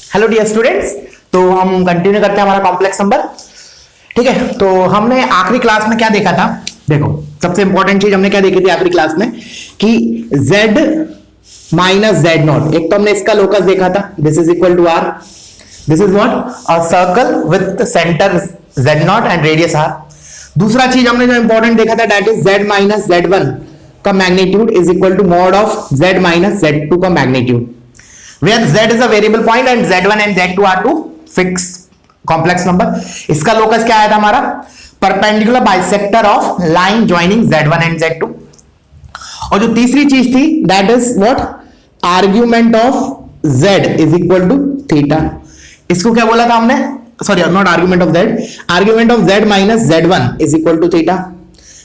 Hello dear students, तो हम continue करते हैं हमारा कॉम्प्लेक्स नंबर। ठीक है, तो हमने आखिरी क्लास में क्या देखा था? देखो, सबसे इंपॉर्टेंट चीज हमने क्या देखी थी आखिरी क्लास में कि z माइनस z नॉट, एक तो हमने इसका लोकस देखा था, this is equal to r, this is what a circle with centre z not and radius r। दूसरा चीज हमने जो इंपॉर्टेंट देखा था that is z minus z1 का magnitude is equal to mod of z minus z2 का magnitude, where z is a variable point and z1 and z2 are two fixed complex number। इसका locus क्या आया था हमारा? Perpendicular bisector of line joining z1 and z2। और जो तीसरी चीज थी that is what? Argument of z is equal to theta. इसको क्या बोला था हमने? Sorry, not argument of z, argument of z minus z1 is equal to theta,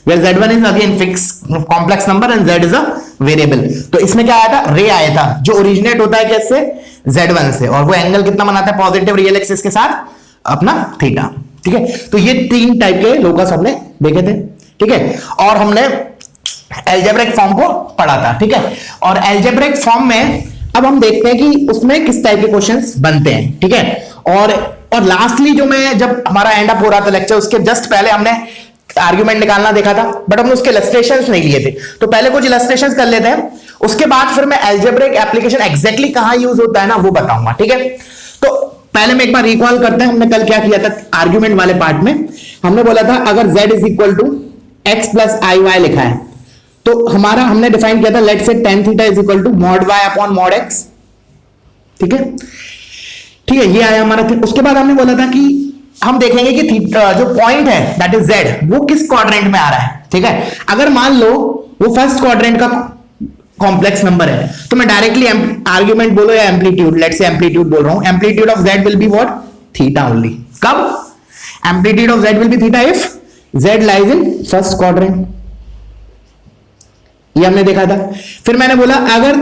where z1 is again fixed complex number and z is a variable। तो इसमें क्या आया था? रे आया था, जो ओरिजिनेट होता है कैसे? z1 से, और वो एंगल कितना बनाता है? पॉजिटिव रियल एक्सिस के साथ अपना थीटा। ठीक है, तो ये तीन टाइप के लोकस हमने देखे थे। ठीक है, और हमने एल्जेब्रिक फॉर्म को पढ़ा था। ठीक है, और एल्जेब्रिक फॉर्म में अब हम देखते हैं कि उसमें किस टाइप के क्वेश्चंस बनते हैं। ठीक है, और लास्टली जो मैं जब हमारा एंड अप हो रहा था लेक्चर, उसके जस्ट पहले हमने आर्ग्यूमेंट निकालना देखा था, बट हमने उसके इलस्ट्रेशंस नहीं लिए थे। तो पहले कुछ इलस्ट्रेशंस कर लेते हैं, उसके बाद फिर मैं एल्जेब्रिक एप्लीकेशन एग्जैक्टली कहां यूज होता है ना वो बताऊंगा। ठीक है, तो पहले मैं एक बार रिकॉल करते हैं हमने कल क्या किया था। आर्ग्यूमेंट वाले पार्ट में हमने बोला था अगर z is equal to x plus i y लिखा है तो हमारा हमने डिफाइन किया था let say tan theta is equal to mod y upon mod x। ठीक है, ठीक है, ये आया हमारा। उसके बाद हमने बोला था कि हम देखेंगे कि जो पॉइंट है दैट इज z वो किस क्वाड्रेंट में आ रहा है। ठीक है, अगर मान लो वो फर्स्ट क्वाड्रेंट का कॉम्प्लेक्स नंबर है तो मैं डायरेक्टली आर्ग्यूमेंट बोलो या एम्पलीट्यूड, लेट्स से एम्पलीट्यूड बोल रहा हूं, amplitude of z will be what? Theta only. कब? Amplitude of z will be theta if z lies in first quadrant. ये हमने देखा था। फिर मैंने बोला अगर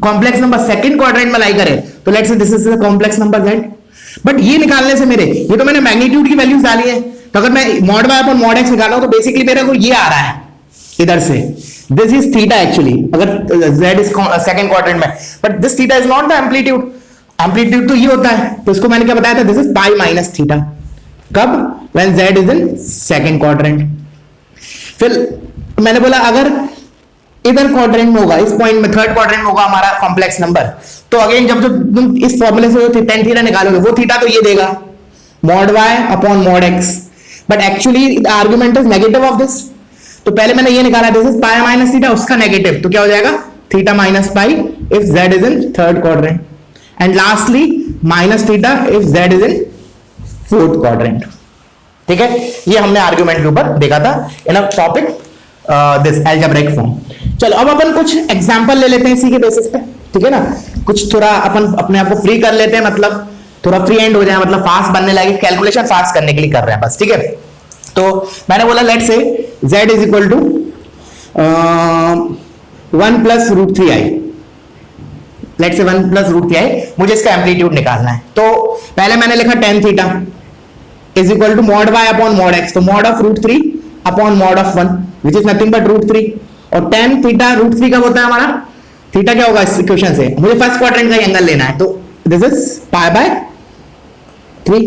कॉम्प्लेक्स नंबर सेकंड क्वाड्रेंट में लाई करे तो let's say this is the complex number z। But ये निकालने से मेरे ये तो मैंने मैग्नीट्यूड की वैल्यूज डाली है, तो अगर मैं mod y upon mod x निकाल रहा हूं तो बेसिकली मेरे को ये आ रहा है इधर से, दिस इज थीटा एक्चुअली, अगर z इज सेकंड क्वाड्रेंट में, but this theta is not the amplitude. Amplitude तो ये होता है, तो इसको मैंने क्या बताया था? This is pi minus theta. कब? When z is in second quadrant. फिर मैंने बोला अगर इधर क्वाड्रेंट में होगा, इस पॉइंट में थर्ड क्वाड्रेंट में होगा हमारा कॉम्प्लेक्स नंबर, तो अगेन जब तुम इस फॉर्मूले से tan थीटा निकालोगे वो थीटा तो ये देगा mod y upon mod x, but actually the argument is negative of this. तो पहले मैंने ये निकाला this is pi minus theta, उसका नेगेटिव, तो क्या हो जाएगा? Theta minus pi if z is in third quadrant, and lastly minus theta if z is in fourth quadrant. ठीक है, ये हमने आर्गुमेंट के ऊपर देखा था in a topic this algebraic form. चलो अब अपन कुछ एग्जांपल ले लेते हैं इसी के बेसिस पे। ठीक है ना, कुछ थोड़ा अपन अपने आप को फ्री कर लेते हैं, मतलब थोड़ा फ्री एंड हो जाए, मतलब फास्ट बनने लगे, कैलकुलेशन फास्ट करने के लिए कर रहे हैं बस। ठीक है, तो मैंने बोला let say z is equal to 1 plus root 3i, let say 1 plus root 3i, मुझे इसका एम्पलीट्यूड निकालना है। तो पहले मैंने लिखा tan theta is equal to mod y upon mod x, तो mod of root 3 upon mod of 1 which is nothing but root 3, और tan थीटा रूट 3 कब होता है हमारा? थीटा क्या होगा इस इक्वेशन से? मुझे फर्स्ट क्वाड्रेंट का एंगल लेना है, तो दिस इज पाई बाय 3।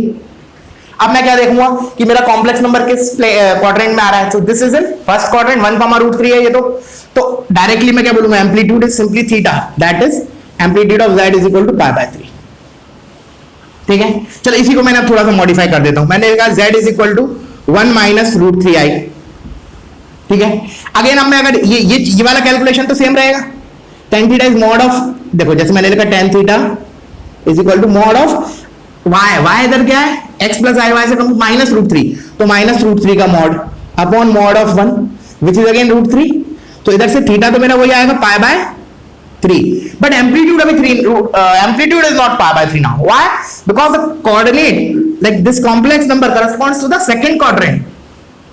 अब मैं क्या देखूंगा कि मेरा कॉम्प्लेक्स नंबर किस क्वाड्रेंट में आ रहा है, तो this is in first quadrant, 1 root 3 है ये तो डायरेक्टली मैं क्या बोलूंगा? Amplitude is simply theta, that is amplitude of z is equal to pi by 3। ठीक है, चलो इसी को मैंने थोड़ा सा मॉडिफाई कर देता हूं, मैंने कहा z is equal to 1 minus root 3i। ठीक है, अगेन अब मैं अगर ये वाला कैलकुलेशन तो सेम रहेगा, tan theta is mod of, देखो जैसे मैंने लिखा tan theta is equal to mod of y इधर क्या है? x प्लस आई वाई से कम माइनस रूट 3, तो माइनस रूट 3 का mod upon mod of 1 which is again root 3, तो इधर से थीटा तो मेरा वही आएगा पाई बाय 3, बट एम्पलीट्यूड अभी 3, amplitude is not pi by 3 now. Why? Because the coordinate like this complex number corresponds to the second quadrant,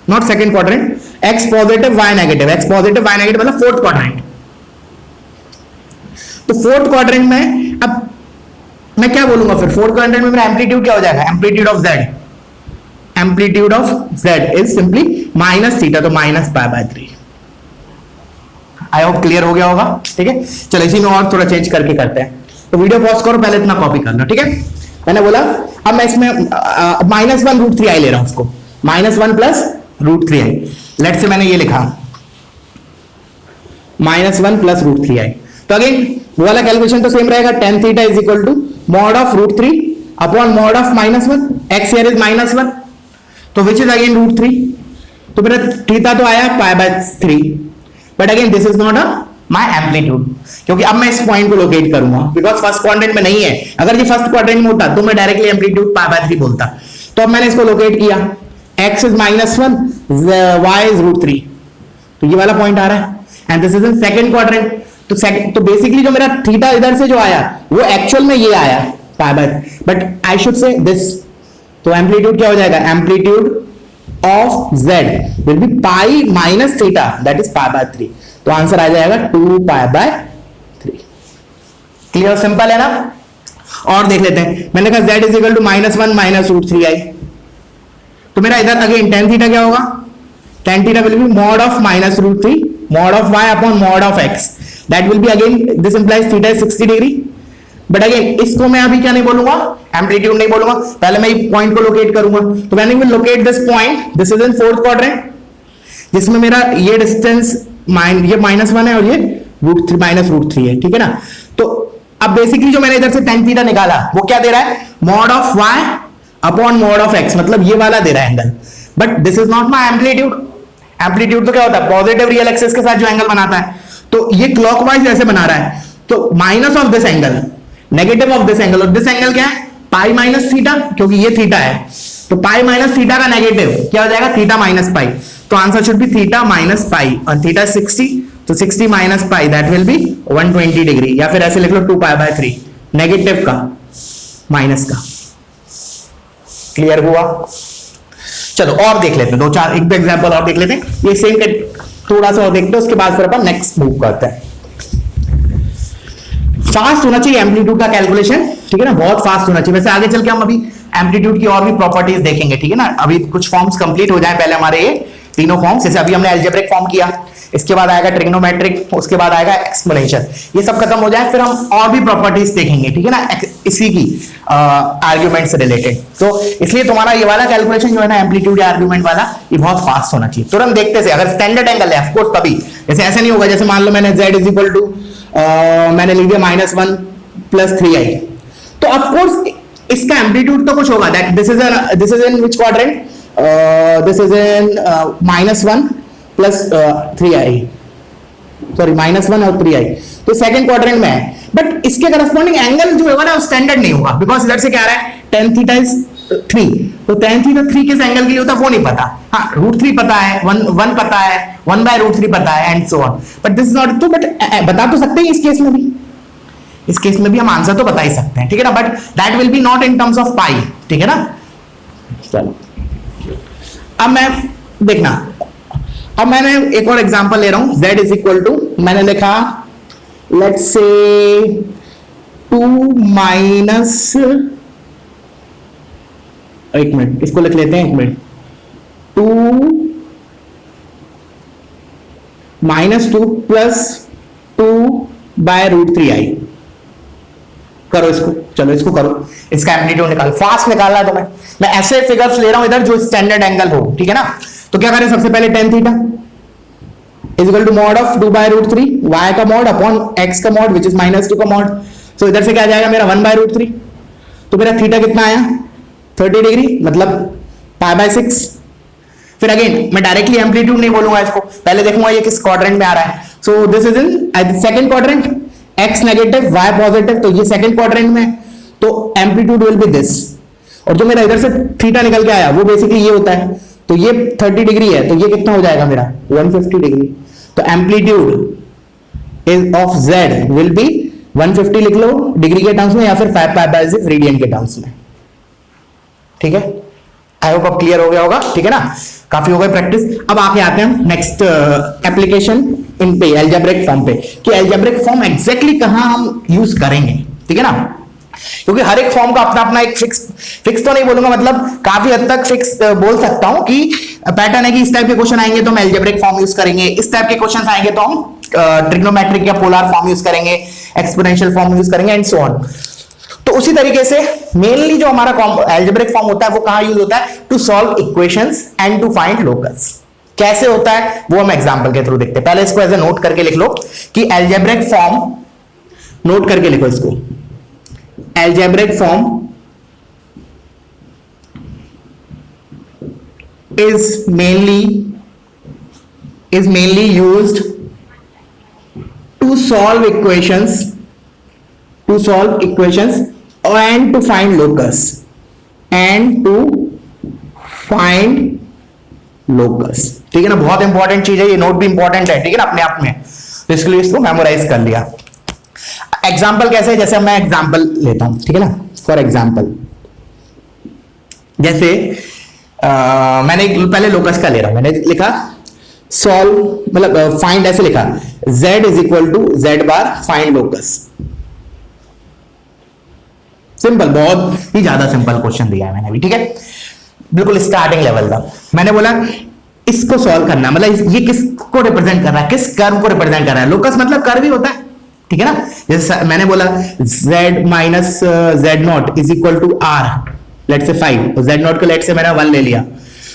not second quadrant, x positive y negative, x positive y negative मतलब fourth quadrant. तो fourth quadrant में अब मैं क्या बोलूंगा फिर? Fourth quadrant में मेरा एम्पलीट्यूड क्या हो जाएगा? Amplitude of z, amplitude of z is simply minus theta, तो minus pi by 3। I hope clear हो गया होगा। ठीक है, चलो इसी में और थोड़ा चेंज करके करते हैं। तो वीडियो पॉज करो, पहले इतना कॉपी कर लो, ठीक है। मैंने बोला अब मैं इसमें -1√3i ले रहा हूं उसको, -1 प्लस √3i। लेट से मैंने ये लिखा -1 प्लस √3i, तो अगेन वो वाला कैलकुलेशन तो सेम रहेगा, tan theta is equal to mod of √3 upon mod of -1, x here is -1, तो विच इज अगेन √3, तो मेरा थीटा तो आया π/3, but again this is not a my amplitude, क्योंकि अब मैं इस पॉइंट को लोकेट करूंगा, बिकॉज फर्स्ट क्वाड्रेंट में नहीं है। अगर ये फर्स्ट क्वाड्रेंट में होता तो मैं डायरेक्टली एम्पलीट्यूड π/3 बोलता। तो अब मैंने इसको लोकेट किया, x इज -1, y इज √3, तो ये वाला पॉइंट आ रहा है, and this is in second quadrant. तो बेसिकली जो मेरा थीटा इधर से जो आया वो एक्चुअल में ये आया π/3, but I should say this, तो एम्पलीट्यूड क्या हो जाएगा, amplitude of z will be pi minus theta, that is π/3, तो आंसर आ जाएगा 2π/3। क्लियर, सिंपल है ना। और देख लेते हैं, मैंने कहा z is equal to -1 minus √3i, तो मेरा इधर अगेन tan थीटा क्या होगा, tan theta will be mod of -√3 mod of y upon mod of x, that will be again this implies theta is 60 degree. But again इसको मैं अभी क्या नहीं बोलूंगा, एम्पलीट्यूड नहीं बोलूंगा, पहले मैं पॉइंट को लोकेट करूंगा। तो मैंने will locate this point, this is in fourth quadrant, जिसमें मेरा ये डिस्टेंस ये -1 है और ये -√3 है, ठीक है ना। तो अब बेसिकली जो मैंने इधर से tan थीटा निकाला वो क्या दे रहा है, mod of y upon mod of x, मतलब ये वाला दे रहा है angle, but this is not my amplitude. Amplitude तो क्या होता है, पॉजिटिव रियल एक्सिस के साथ जो एंगल बनाता है, तो ये क्लॉकवाइज ऐसे बना रहा है, तो minus of this angle, negative of this angle, और दिस एंगल क्या है, पाई माइनस थीटा, क्योंकि ये थीटा है, तो पाई माइनस थीटा का नेगेटिव क्या हो जाएगा, थीटा माइनस पाई, तो answer should be theta minus पाई, और थीटा 60, तो 60 minus pi that will B 120 degree, या फिर ऐसे लिख लो 2π/3, नेगेटिव का माइनस का। क्लियर हुआ। चलो और देख लेते हैं, दो चार एक एग्जांपल और देख लेते हैं, ये सेम थोड़ा सा और देखते हैं, उसके बाद फिर अपन नेक्स्ट मूव करते हैं। फास्ट होना चाहिए एम्पलीट्यूड का कैलकुलेशन, ठीक है ना, बहुत फास्ट होना चाहिए। वैसे आगे चल के हम अभी एम्पलीट्यूड की और भी प्रॉपर्टीज देखेंगे, ठीक है ना। अभी कुछ फॉर्म्स कंप्लीट हो जाए पहले हमारे ये तीनों फॉर्म्स, जैसे अभी हमने अलजेब्रिक फॉर्म किया, इसके बाद आएगा ट्रिग्नोमेट्रिक, उसके बाद आएगा एक्सपोनेंशियल, ये सब खत्म हो जाए फिर हम और भी प्रॉपर्टीज देखेंगे, ठीक है ना, इसी की आर्ग्यूमेंट से रिलेटेड। तो इसलिए तुम्हारा ये वाला कैलकुलेशन जो है ना एम्पलीट्यूड या आर्ग्यूमेंट वाला, ये बहुत फास्ट होना चाहिए। तुरंत देखते से, अगर स्टैंडर्ड एंगल है ऑफकोर्स तभी, जैसे ऐसे नहीं होगा, जैसे मान लो मैंने z इज इक्वल टू मैंने लिख दिया -1 प्लस 3i, तो ऑफकोर्स इसका एम्पलीट्यूड तो कुछ होगा, that this is in which quadrant, this is in -1 plus 3i, sorry -1 और 3i, तो सेकंड क्वाड्रेंट में है, बट इसके करस्पॉन्डिंग एंगल जो होगा ना स्टैंडर्ड नहीं होगा, बिकॉज इधर से क्या आ रहा है, tan थीटा इज 3, तो tan थीटा 3 किस एंगल के लिए होता है वो नहीं पता, हाँ √3 पता है, 1 पता है, 1/√3 पता है, and so on, but this is not true. But बता तो सकते हैं इस केस में भी, इस केस में भी हम आंसर तो बता ही सकते हैं, ठीक है ना, but that will be not in terms of pi, ठीक है ना। चलो अब मैं देखना, अब मैंने एक और एग्जांपल ले रहा हूं, z इज इक्वल टू मैंने लिखा लेट्स से 2 माइनस, एक मिनट इसको लिख लेते हैं, एक मिनट, 2 - 2 प्लस 2/√3i, करो इसको, चलो इसको करो, इसका एम्पलीट्यूड निकालो, फास्ट निकालना है तुम्हें। मैं ऐसे फिगर्स ले रहा हूं इधर जो स्टैंडर्ड एंगल हो, ठीक है ना। तो क्या करें, सबसे पहले tan theta is equal to mod of 2/√3 y का मॉड अपॉन x का मॉड विच इज -2 का मॉड, सो इधर से क्या आ जाएगा मेरा 1/√3, तो मेरा थीटा कितना आया 30 डिग्री, मतलब π/6। फिर अगेन मैं डायरेक्टली एम्पलीट्यूड नहीं बोलूंगा इसको, पहले देखूंगा ये किस क्वाड्रेंट में आ रहा है, so this is in second quadrant, x negative y positive, तो ये सेकंड क्वाड्रेंट में, तो एम्पलीट्यूड विल बी दिस, और जो मेरा इधर से थीटा निकल के आया वो बेसिकली ये होता है, तो ये 30 डिग्री है, तो ये कितना हो जाएगा मेरा 150 डिग्री, तो amplitude is of z will B 150 लिख लो डिग्री के टर्म्स में, या फिर 5π/6 रेडियन के टर्म्स में, ठीक है। आई होप अब क्लियर हो गया होगा, ठीक है ना, काफी हो गई प्रैक्टिस। अब आके आते हैं नेक्स्ट एप्लीकेशन इन पे, अलजेब्रिक फॉर्म पे, कि अलजेब्रिक फॉर्म एग्जैक्टली कहां हम यूज करेंगे, ठीक है ना, क्योंकि हर एक फॉर्म का अपना अपना एक फिक्स तो नहीं बोलूंगा, मतलब काफी हद तक फिक्स बोल सकता हूं कि पैटर्न है कि इस टाइप के क्वेश्चन आएंगे तो हम अलजेब्रिक फॉर्म यूज करेंगे, इस टाइप के क्वेश्चन आएंगे तो हम ट्रिग्नोमेट्रिक या पोलर फॉर्म यूज करेंगे, एक्सपोनेंशियल फॉर्म यूज करेंगे एंड सो ऑन। तो उसी तरीके से मेनली जो हमारा अलजेब्रिक फॉर्म होता है वो कहां यूज होता है, to solve equations and to find locus. कैसे होता है वो हम एग्जांपल के थ्रू देखते हैं। पहले इसको एज ए नोट करके लिख लो कि अलजेब्रिक फॉर्म, नोट करके लिखो इसको, algebraic form is mainly used to solve equations and to find locus ठीक है ना। बहुत इंपॉर्टेंट चीज है ये, नोट भी इंपॉर्टेंट है, ठीक है ना अपने आप में, तो इसके लिए इसको मेमोराइज कर लिया। एग्जाम्पल कैसे, जैसे मैं एग्जाम्पल लेता हूं, ठीक है ना। फॉर एग्जाम्पल जैसे मैंने पहले लोकस का ले रहा हूं, मैंने लिखा सॉल्व, मतलब फाइंड ऐसे लिखा, z is equal to z bar find locus. Simple, बहुत ही ज्यादा सिंपल क्वेश्चन दिया है मैंने भी, ठीक है, बिल्कुल स्टार्टिंग लेवल का। मैंने बोला इसको सॉल्व करना, मतलब ये किसको रिप्रेजेंट कर रहा है, किस कर्व को रिप्रेजेंट कर रहा है। लोकस मतलब कर्व ही होता है, ठीक है ना। जैसे मैंने बोला z minus z not is equal to r, let say 5, तो z नॉट को लेट से मैंने 1 ले लिया,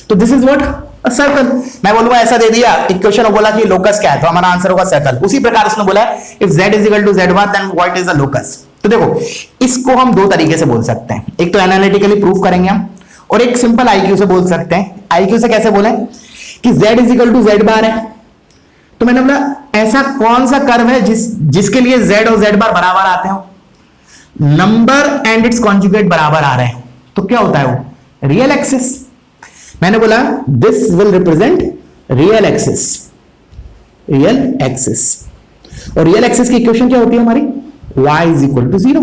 तो this is what, a circle. मैं बोलूंगा ऐसा दे दिया इक्वेशन और बोला कि लोकस क्या है, तो हमारा आंसर होगा सर्कल। उसी प्रकार उसने बोला if z is equal to z bar then what is the locus. तो देखो इसको हम दो तरीके से बोल सकते हैं, एक तो एनालिटिकली प्रूव करेंगे हम, और एक सिंपल आईक्यू से बोल सकते हैं। आईक्यू से कैसे बोले कि z is equal to z bar है, तो मैंने बोला ऐसा कौन सा कर्व है जिसके लिए z और z बार बराबर आते हो, नंबर एंड इट्स कॉन्जुगेट बराबर आ रहे हैं, तो क्या होता है वो, रियल एक्सिस। मैंने बोला this will represent real axis, और रियल एक्सिस की इक्वेशन क्या होती है हमारी, y is equal to 0।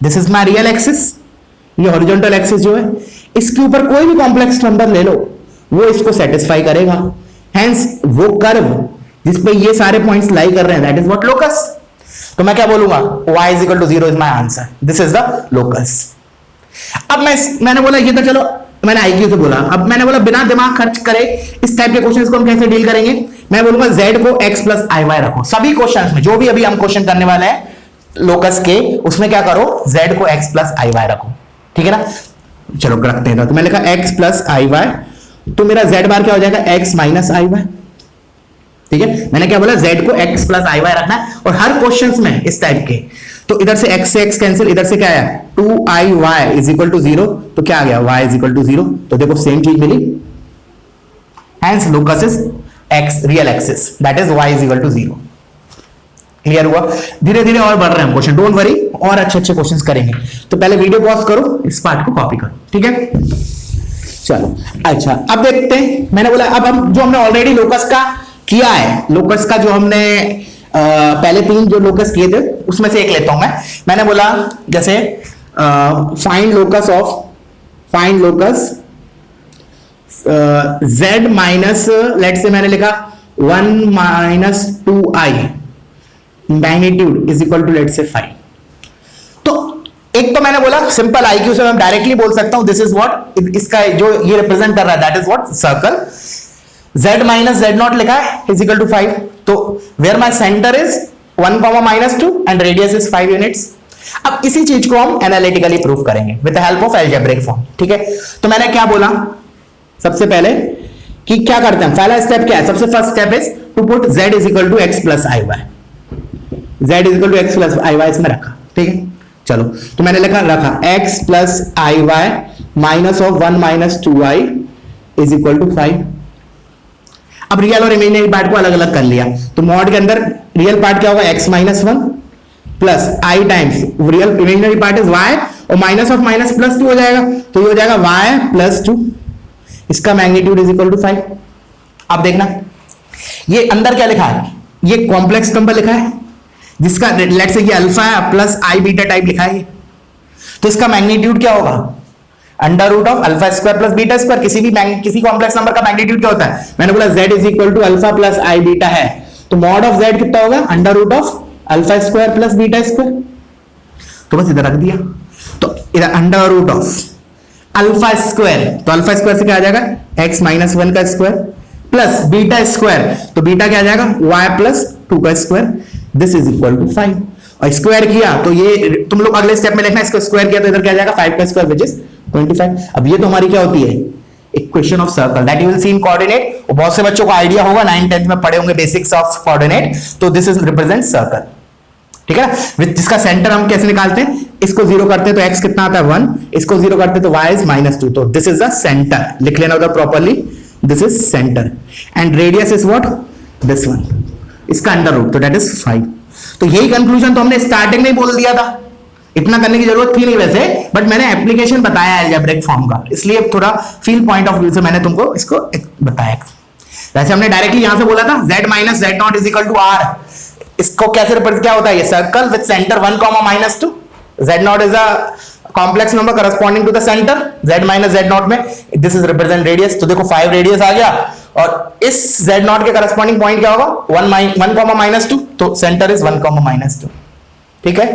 This is my real axis, ये हॉरिजॉन्टल एक्सिस जो है, इसके ऊपर कोई भी कॉम्प्लेक्स नंबर ले लो वो इसको सेटिस्फाई करेगा। हेंस वो कर्व जिसपे ये सारे पॉइंट्स लाई कर रहे हैं, दैट इज व्हाट लोकस। तो मैं क्या बोलूंगा, y is equal to 0 is my answer, this is the locus. अब मैंने बोला ये तो चलो मैंने आईक्यू से बोला, अब मैंने बोला बिना दिमाग खर्च करे इस टाइप के क्वेश्चंस को हम कैसे डील करेंगे। मैं बोलूंगा z को x प्लस आई वाई रखो, सभी क्वेश्चंस में जो भी अभी हम क्वेश्चन करने वाले हैं लोकस के, उसमें क्या करो, z को x प्लस आई वाई रखो, ठीक है ना। चलो रखते हैं, तो मैंने लिखा x प्लस आई वाई, तो मेरा z बार क्या हो जाएगा, x माइनस आई वाई, ठीक है। मैंने क्या बोला, z को x प्लस आई वाई रखना है, और हर क्वेश्चंस में इस टाइप के, तो इधर से x से x कैंसिल, इधर से क्या है 2iy इज इक्वल टू 0, तो क्या आ गया y इज इक्वल टू 0, तो देखो सेम चीज मिली। Hence locus is x, real axis, that is y is equal to 0। Clear हुआ। धीरे धीरे और बढ़ रहे हैं क्वेश्चन, डोंट वरी, और अच्छे अच्छे क्वेश्चंस करेंगे। तो पहले वीडियो पॉज करो, इस पार्ट को कॉपी करो, ठीक है। चलो अच्छा, अब देखते हैं। मैंने बोला अब हम जो हमने ऑलरेडी लोकस का किया है, लोकस का जो हमने पहले 3 जो लोकस किए थे उसमें से एक लेता हूं मैं। मैंने बोला जैसे find locus z minus, let say मैंने लिखा 1 minus 2i magnitude is equal to let say 5। तो एक तो मैंने बोला सिंपल आईक्यू से मैं डायरेक्टली बोल सकता हूं दिस इज व्हाट, इसका जो ये रिप्रेजेंट कर रहा है that is what, circle. z minus z not लिखा है इज इक्वल टू 5, तो where my centre is 1 minus 2 and radius is 5 units. अब इसी चीज को हम एनालिटिकली प्रूव करेंगे with the help of algebraic form, ठीक है। तो मैंने क्या बोला सबसे पहले कि क्या करते हैं, पहला स्टेप क्या है, सबसे first step is to put z is equal to x plus i y, z is equal to x plus i y इसमें रखा, ठीक है। चलो तो मैंने रखा x plus i y minus of 1 minus 2i is equal to 5। अब real और इमेजिनरी पार्ट को अलग अलग कर लिया, तो मॉड के अंदर रियल पार्ट क्या होगा, x minus 1 plus i times real imaginary part is y, और माइनस ऑफ माइनस प्लस 2 हो जाएगा, तो ये हो जाएगा y प्लस 2, इसका मैग्नीट्यूड इज इक्वल टू 5। अब देखना ये अंदर क्या लिखा है, ये कॉम्प्लेक्स नंबर लिखा है जिसका लेट से ये अल्फा है प्लस आई बीटा टाइप लिखा है, तो इसका मैग्नीट्यूड क्या होगा, under root of alpha square plus beta square. किसी कॉम्प्लेक्स नंबर का मैग्नीट्यूड क्या होता है, मैंने बोला z is equal to alpha plus i beta है, तो मॉड ऑफ z कितना होगा, under root of alpha square plus beta square. तो बस इधर रख दिया, तो इधर under root of alpha square, तो अल्फा स्क्वायर से क्या आ जाएगा x माइनस 1 का स्क्वायर प्लस बीटा स्क्वायर, तो बीटा क्या आ जाएगा y प्लस 2 का square. This is equal to 5 और स्क्वायर किया तो ये तुम लोग अगले स्टेप में लिखना, इसको स्क्वायर किया तो इधर क्या जाएगा 5 का स्क्वायर विच इज 25। अब ये तो हमारी क्या होती है equation of circle that you will C in coordinate. बहुत से बच्चों को आइडिया होगा 9th 10th में पढ़े होंगे बेसिक्स ऑफ कोऑर्डिनेट। तो दिस इज रिप्रेजेंट सर्कल, ठीक है ना, जिसका सेंटर हम कैसे निकालते हैं, इसको 0 करते हैं तो x कितना आता है 1, इसको 0 करते हैं तो y इज -2, तो दिस इज द सेंटर, लिख लेना उधर properly, this is centre and radius is what this one, इसका अंडर रूट, तो दैट इज 5। तो यही कंक्लूजन तो हमने स्टार्टिंग में ही बोल दिया था, इतना करने की जरूरत थी नहीं वैसे, बट मैंने एप्लीकेशन बताया अलजेब्रिक फॉर्म का, इसलिए थोड़ा फील पॉइंट ऑफ व्यू से मैंने तुमको इसको बताया। वैसे हमने डायरेक्टली यहां से बोला था z minus z not is equal to r, इसको कैसे रिप्रेजेंट क्या होता है, ये circle with centre 1, -2, z not is a complex number corresponding to the centre z minus z not में, दिस इज रिप्रेजेंट रेडियस, तो देखो 5 रेडियस आ गया और इस z नॉट के करस्पॉन्डिंग पॉइंट क्या होगा 1, -2, तो सेंटर इज 1, -2, ठीक है,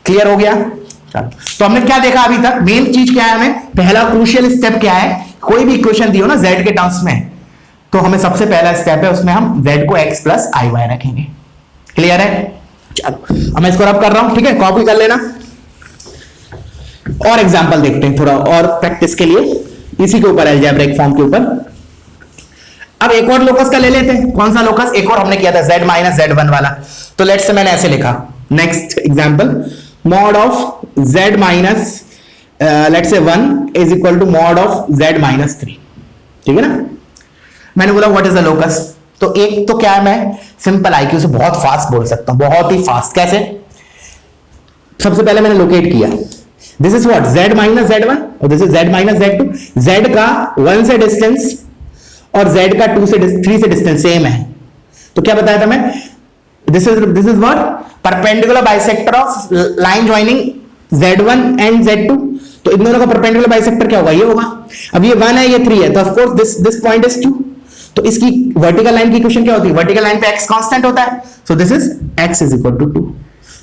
क्लियर हो गया। चलो तो हमने क्या देखा अभी तक, मेन चीज क्या है, हमें पहला क्रूशियल स्टेप क्या है, कोई भी इक्वेशन दी हो ना z के टर्म्स में, तो हमें सबसे पहला स्टेप है उसमें हम z को x प्लस आई वाई रखेंगे, क्लियर है। चलो अब मैं इसको रब कर रहा हूं, ठीक है, कॉपी कर लेना और एग्जांपल देखते हैं थोड़ा और प्रैक्टिस के लिए इसी के ऊपर अलजेब्रिक फॉर्म के ऊपर। अब एक और लोकस का ले लेते हैं, कौन सा लोकस, एक और हमने किया था z माइनस z1 वाला, तो लेट्स से मैंने ऐसे लिखा, next example mod of z minus let's say 1 is equal to mod of z minus 3, ठीक है ना। मैंने बोला व्हाट इज द लोकस, तो एक तो क्या है, मैं सिंपल आईक्यू से बहुत फास्ट बोल सकता हूं, बहुत ही फास्ट, कैसे, सबसे पहले मैंने लोकेट किया, this is what z minus z1 और this is z minus z2, z का 1 से डिस्टेंस और z का 2 से 3 से डिस्टेंस सेम है, तो क्या बताया था मैं, this is what perpendicular bisector of line joining z1 and z2, तो इन दोनों का परपेंडिकुलर बाइसेक्टर क्या होगा, ये होगा। अब ये 1 है ये 3 है, तो of course this point is 2, तो इसकी वर्टिकल लाइन की इक्वेशन क्या होती है, वर्टिकल लाइन पे x कांस्टेंट होता है, so this is x is equal to 2,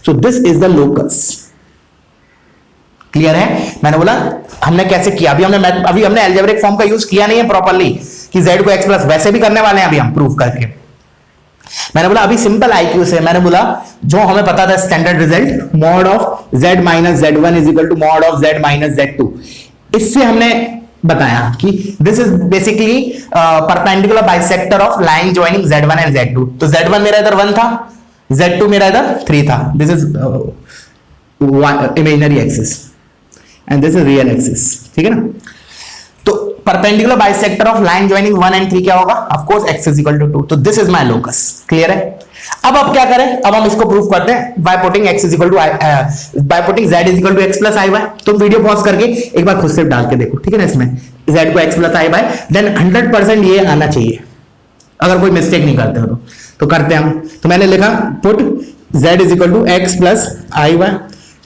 so this is the locus, clear है। मैंने बोला हमने कैसे किया, अभी हमने अलजेब्रिक फॉर्म का यूज किया नहीं है प्रॉपर्ली कि z को x प्लस, वैसे भी करने वाले हैं अभी हम प्रूव करके। मैंने बोला अभी सिंपल आईक्यू से, मैंने बोला जो हमें पता था standard result, mod of z minus z1 is equal to mod of z minus z2, इससे हमने बताया कि this is basically perpendicular bisector of line joining z1 and z2, तो z1 मेरा इधर 1 था, z2 मेरा इधर 3 था, this is imaginary axis and this is real axis, ठीक है ना। तो perpendicular bisector of line joining 1 and 3 क्या होगा, of course x is equal to 2, तो this is my locus, clear है। अब क्या करें, अब हम इसको प्रूव करते हैं by putting x is equal to by putting z is equal to x plus i y. तुम वीडियो पॉज करके एक बार खुद से डाल के देखो, ठीक है ना, इसमें z को x plus i Y, then 100% ये आना चाहिए, अगर कोई मिस्टेक नहीं करते हो तो करते हैं हम। तो मैंने लिखा put z is equal to x plus i y,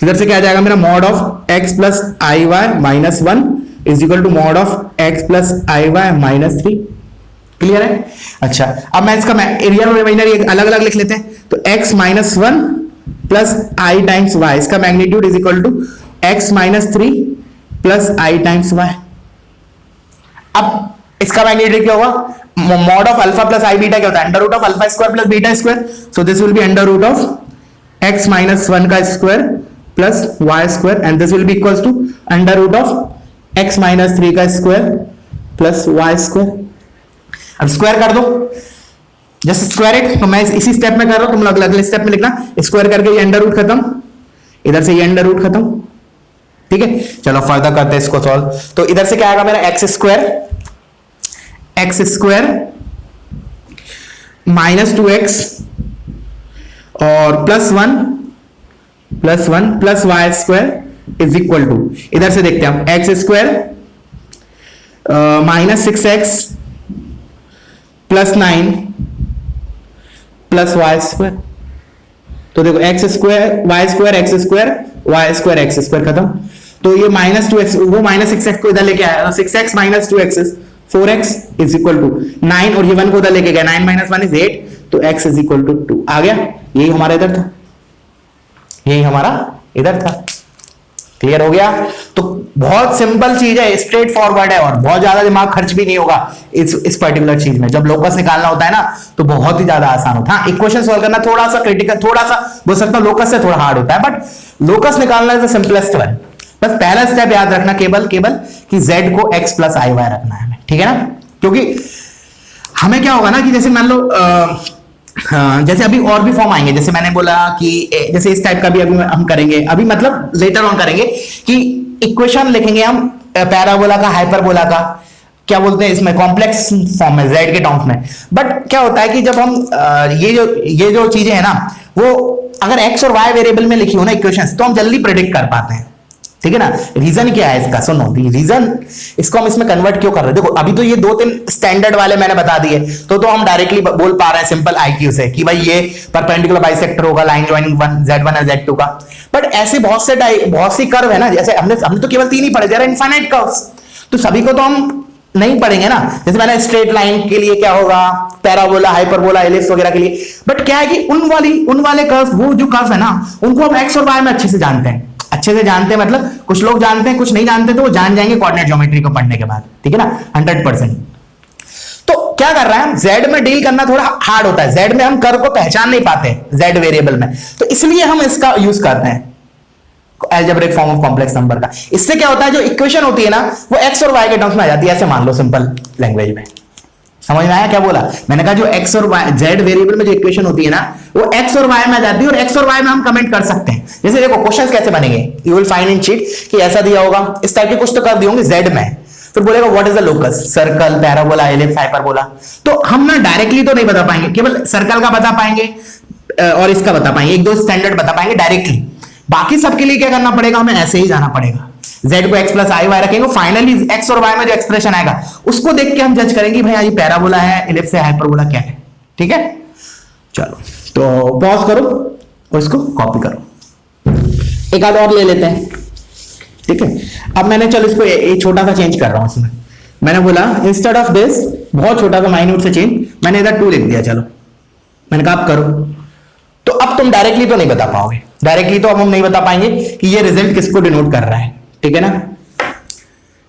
इधर से क्या आ जाएगा मेरा mod of x plus i y minus 1 is equal to mod of x plus i y minus 3, clear है। अच्छा अब मैं इसका रियल और इमेजिनरी अलग अलग लिख लेते हैं, तो x minus 1 plus i times y, इसका magnitude is equal to x minus 3 plus i times y। अब इसका मैग्नीट्यूड क्या होगा, mod of alpha plus i beta क्या होता है, under root of alpha square plus beta square, so this will be under root of x minus 1 का square plus y square and this will be equals to under root of x minus 3 का square plus y square. अब square कर दो, just square it, तो मैं इसी step में कर रहा हूं, तुम लोग अगले स्टेप में लिखना, स्क्वायर करके ये अंडर रूट खत्म, इधर से ये अंडर रूट खत्म, ठीक है। चलो फर्दर करते हैं इसको सॉल्व, तो इधर से क्या आएगा मेरा एक्स स्क्वायर माइनस 2x और plus 1 plus y square is equal to, इधर से देखते हैं हम x square minus 6x plus 9 plus y square, तो देखो x square y square x square y square x square खत्म, तो ये माइनस 2x, वो माइनस 6x को इधर लेके आया, 6x minus 2x 4x is equal to 9 और ये 1 को उधर लेके गया, 9 माइनस 1 इज 8, तो x इज इक्वल टू 2 आ गया, यही हमारा इधर था, यही हमारा इधर था, क्लियर हो गया? तो बहुत सिंपल चीज है, स्ट्रेट फॉरवर्ड है और बहुत ज्यादा दिमाग खर्च भी नहीं होगा इस पर्टिकुलर चीज में। जब लोकस निकालना होता है ना तो बहुत ही ज्यादा आसान होता है। हाँ, इक्वेशन सॉल्व करना थोड़ा सा क्रिटिकल, थोड़ा सा बोल सकता हूं लोकस से थोड़ा हार्ड होता है, बट लोकस निकालना इज द सिंपलेस्ट वन। बस पहला स्टेप याद रखना केवल कि z को x प्लस आई वाई रखना है हमें, ठीक है ना? क्योंकि हमें क्या होगा ना कि जैसे मान लो जैसे अभी और भी फॉर्म आएंगे, जैसे मैंने बोला कि जैसे इस टाइप का भी अभी हम करेंगे, अभी मतलब लेटर ऑन करेंगे कि इक्वेशन लिखेंगे हम पैराबोला का, हाइपरबोला का, क्या बोलते हैं इसमें, कॉम्प्लेक्स फॉर्म में, z के टर्म्स में। बट क्या होता है कि जब हम ये जो चीजें है ना, वो अगर x और y वेरिएबल में लिखी हो ना इक्वेशंस, तो हम जल्दी प्रेडिक्ट कर पाते हैं, ठीक है ना? रीजन क्या है इसका, सुनो रीजन, इसको हम इसमें कन्वर्ट क्यों कर रहे हैं। देखो अभी तो ये 2-3 स्टैंडर्ड वाले मैंने बता दिए, तो हम डायरेक्टली बोल पा रहे हैं सिंपल आईक्यू से कि भाई ये परपेंडिकुलर बाइसेक्टर होगा लाइन ज्वाइनिंग z1 और z2 का। बट ऐसे बहुत सी कर्व है ना, जैसे हमने तो केवल 3 ही पढ़े, देयर आर इनफाइनाइट कर्व्स, तो सभी को तो हम नहीं पढ़ेंगे ना। जैसे मैंने स्ट्रेट लाइन के लिए क्या होगा, पैराबोला, हाइपरबोला, एलिप्स वगैरह के लिए। बट क्या है कि उन वाले कर्व, वो जो कर्व है ना, उनको हम एक्स और वाई में अच्छे से जानते हैं, मतलब कुछ लोग जानते हैं, कुछ नहीं जानते, तो वो जान जाएंगे कोऑर्डिनेट ज्योमेट्री को पढ़ने के बाद, ठीक है ना? 100%। तो क्या कर रहा है, हम z में डील करना थोड़ा हार्ड होता है, z में हम कर्व को पहचान नहीं पाते z वेरिएबल में, तो इसलिए हम इसका यूज करते हैं algebraic form of complex number का। इससे क्या होता है, जो इक्वेशन होती है ना, वो x और y के टर्म्स में आ जाती है। ऐसे मान लो सिंपल लैंग्वेज में, समझ में आया क्या बोला मैंने? कहा जो x और y, z वेरिएबल में जो इक्वेशन होती है ना, वो x और y में आ जाती है, और x और y में हम कमेंट कर सकते हैं। जैसे देखो क्वेश्चंस कैसे बनेंगे, you will find in sheet कि ऐसा दिया होगा, इस टाइप के कुछ तो कर दिए होंगे z में, फिर बोलेगा what is the locus, circle, parabola, ellipse, hyperbola. तो हम ना डायरेक्टली तो नहीं बता पाएंगे, केवल सर्कल का बता पाएंगे और इसका बता पाएंगे, एक दो स्टैंडर्ड बता पाएंगे डायरेक्टली। बाकी सबके लिए क्या करना पड़ेगा, हमें ऐसे ही जाना पड़ेगा, z को x प्लस आई वाई रखेंगे, फाइनली x और y में जो एक्सप्रेशन आएगा उसको देख के हम जज करेंगे भाई ये पैराबोला है, एलिप्स है, हाइपरबोला क्या है, ठीक है? चलो तो पॉज करो और इसको कॉपी करो, एक आध और ले लेते हैं, ठीक है? अब मैंने चलो इसको एक छोटा सा चेंज कर रहा हूं इसमें। मैंने बोला इंस्टेड ऑफ दिस, बहुत छोटा सा माइन्यूट से चेंज, मैंने इधर 2 लिख दिया। चलो मैंने कहा आप करो, तो अब तुम डायरेक्टली तो नहीं बता पाओगे, डायरेक्टली तो अब हम नहीं बता पाएंगे कि ये रिजल्ट किसको डिनोट कर रहा है, ठीक है ना?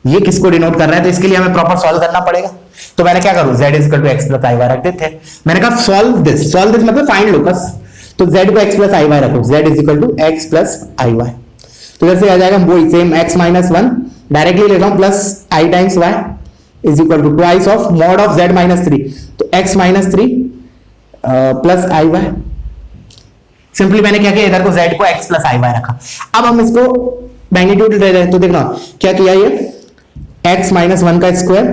ये किसको डिनोट कर रहा है, तो इसके लिए हमें प्रॉपर सॉल्व करना पड़ेगा। तो मैंने क्या करूं, z equal to x plus i y रख देते हैं। मैंने कहा सॉल्व दिस मतलब फाइंड लोकस, तो z को x प्लस आई वाई रखो, z equal to x plus i y. तो इधर से आ जाएगा वो सेम x माइनस 1, डायरेक्टली ले रहा हूं, plus i times y is equal to twice of mod of z minus 3, तो x minus 3 plus i y. Simply मैंने क्या किया, इधर को z को x प्लस आई वाई रखा। अब हम इसको मैग्नीट्यूड ले रहे हैं, तो देखना क्या किया, ये x माइनस 1 का square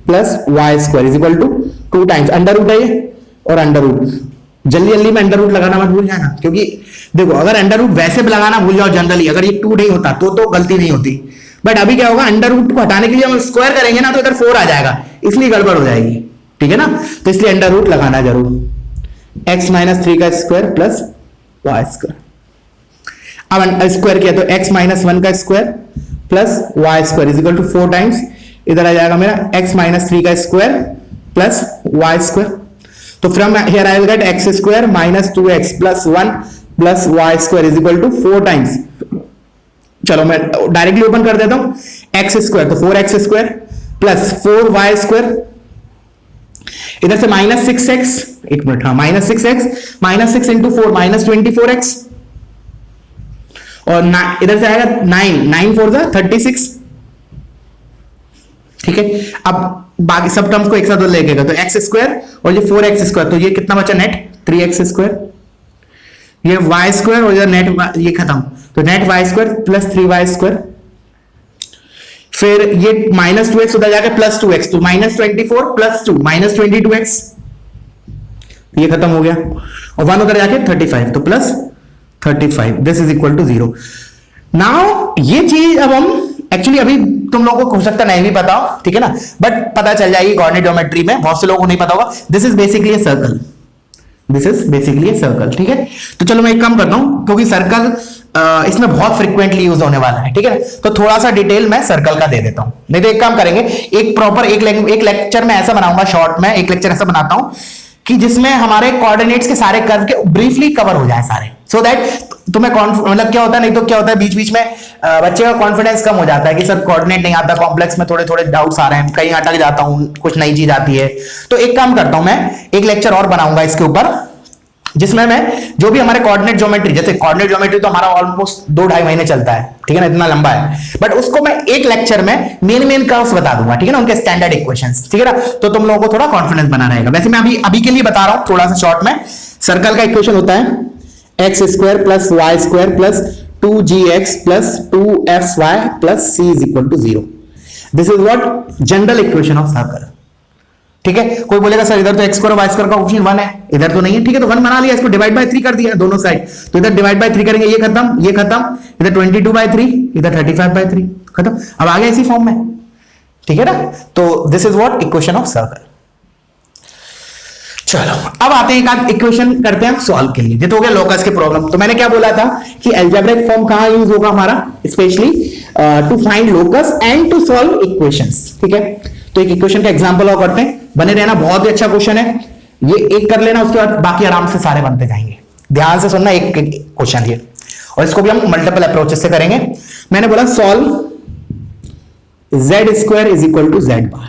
plus y square is equal to 2 times under root है ये, और अंडर रूट, जल्दी में अंडर रूट लगाना मत भूल जाना, क्योंकि देखो अगर अंडर रूट वैसे भी लगाना भूल जाओ जनरली, अगर ये 2 नहीं होता तो गलती नहीं होती। बट अभी क्या होगा, अंडर रूट को हटाने के लिए हम स्क्वायर करेंगे ना, तो इधर 4 आ जाएगा, इसलिए गड़बड़ हो जाएगी, ठीक है ना? तो इसलिए अंडर रूट लगाना जरूर, x माइनस 3 का स्क्वायर प्लस वाई स्क्वायर। अब स्क्वायर किया तो x माइनस 1 का square plus y square is equal to 4 times, इधर आ जाएगा मेरा x माइनस 3 का स्क्वायर प्लस वाई स्क्वायर। तो from here I will get x square minus 2x plus 1 plus y square is equal to 4 times. चलो मैं directly open कर देता हूं, x स्क्वायर तो 4x square plus 4y square, इधर से माइनस 6x, एक मिनट, हाँ minus 6x, minus 6 into 4 minus 24x, और इधर से आएगा 9 4 जा 36, ठीक है? अब बाकी सब टर्म्स को एक साथ लेके गए, तो x स्क्वायर और ये 4x स्क्वायर, तो ये कितना बचा नेट 3x स्क्वायर, ये y स्क्वायर और इधर नेट ये खत्म, तो net y square plus 3y square, फिर ये माइनस 2x उधर जाकर प्लस 2x, तो माइनस 24 प्लस 2 माइनस 22x, ये खत्म हो गया, और 1 उधर जाके 35, तो plus 35, this is equal to 0। Now ये चीज अब हम एक्चुअली अभी तुम लोगों को हो सकता नहीं भी पता हो, ठीक है ना? बट पता चल जाएगी कोऑर्डिनेट ज्योमेट्री में, बहुत से लोगों को नहीं पता होगा। This is basically a circle, this is basically a circle, ठीक है? तो चलो मैं एक काम करता हूं, क्योंकि सर्कल इसमें बहुत फ्रीक्वेंटली यूज होने वाला है, ठीक है? तो थोड़ा सा डिटेल मैं सर्कल का दे देता हूं, नहीं तो एक काम करेंगे, एक प्रॉपर एक लेक्चर में ऐसा बनाऊंगा, शॉर्ट में एक लेक्चर ऐसा बनाता हूं कि जिसमें हमारे कोऑर्डिनेट्स के सारे कर्व के ब्रीफली कवर हो जाए सारे, सो दैट तुम्हें मतलब क्या होता है, नहीं तो क्या होता है बीच बीच में बच्चे का कॉन्फिडेंस कम हो जाता है कि सर कोऑर्डिनेट नहीं आता, कॉम्प्लेक्स में थोड़े थोड़े डाउट्स आ रहे हैं, कहीं अटक जाता हूं, कुछ नई चीज आती है। तो एक काम करता हूं, मैं एक लेक्चर और बनाऊंगा इसके ऊपर, जिसमें मैं जो भी हमारे कोऑर्डिनेट ज्योमेट्री, जैसे कोऑर्डिनेट ज्योमेट्री तो हमारा ऑलमोस्ट 2-2.5 महीने चलता है, ठीक है ना, इतना लंबा है, बट उसको मैं एक लेक्चर में मेन कर्व्स बता दूंगा, ठीक है ना, उनके स्टैंडर्ड इक्वेशंस, ठीक है ना, तो तुम लोगों को थोड़ा कॉन्फिडेंस बना रहेगा। वैसे मैं अभी के लिए बता रहा हूं थोड़ा सा शॉर्ट में। सर्कल का इक्वेशन होता है x square plus y square plus 2gx plus 2fy plus c is equal to 0। This is what general equation of circle, ठीक है। कोई बोलेगा सर इधर तो एक्स स्क्वायर वाई स्क्वायर का ऑप्शन 1 है, इधर तो नहीं है, ठीक है, तो 1 बना लिया, इसको डिवाइड बाय 3 कर दिया दोनों साइड, तो इधर डिवाइड बाय 3 करेंगे, ये खत्म, इधर 22/3, इधर 35/3, खत्म। अब आ गया इसी फॉर्म में, ठीक है ना। तो this is what equation of circle. चलो अब आते हैं एक आध इक्वेशन करते हैं सॉल्व के लिए। ये तो हो गया लोकस के प्रॉब्लम। तो मैंने क्या बोला था कि अलजेब्रिक फॉर्म कहां यूज होगा हमारा, specially to find locus and to solve equations, ठीक है। तो एक इक्वेशन का एग्जांपल और करते हैं, बने रहना, बहुत ही अच्छा क्वेश्चन है ये, एक कर लेना, उसके बाद बाकी आराम से सारे बनते जाएंगे। ध्यान से सुनना, एक क्वेश्चन ये, और इसको भी हम मल्टीपल अप्रोचेस से करेंगे। मैंने बोला solve z square is equal to z bar,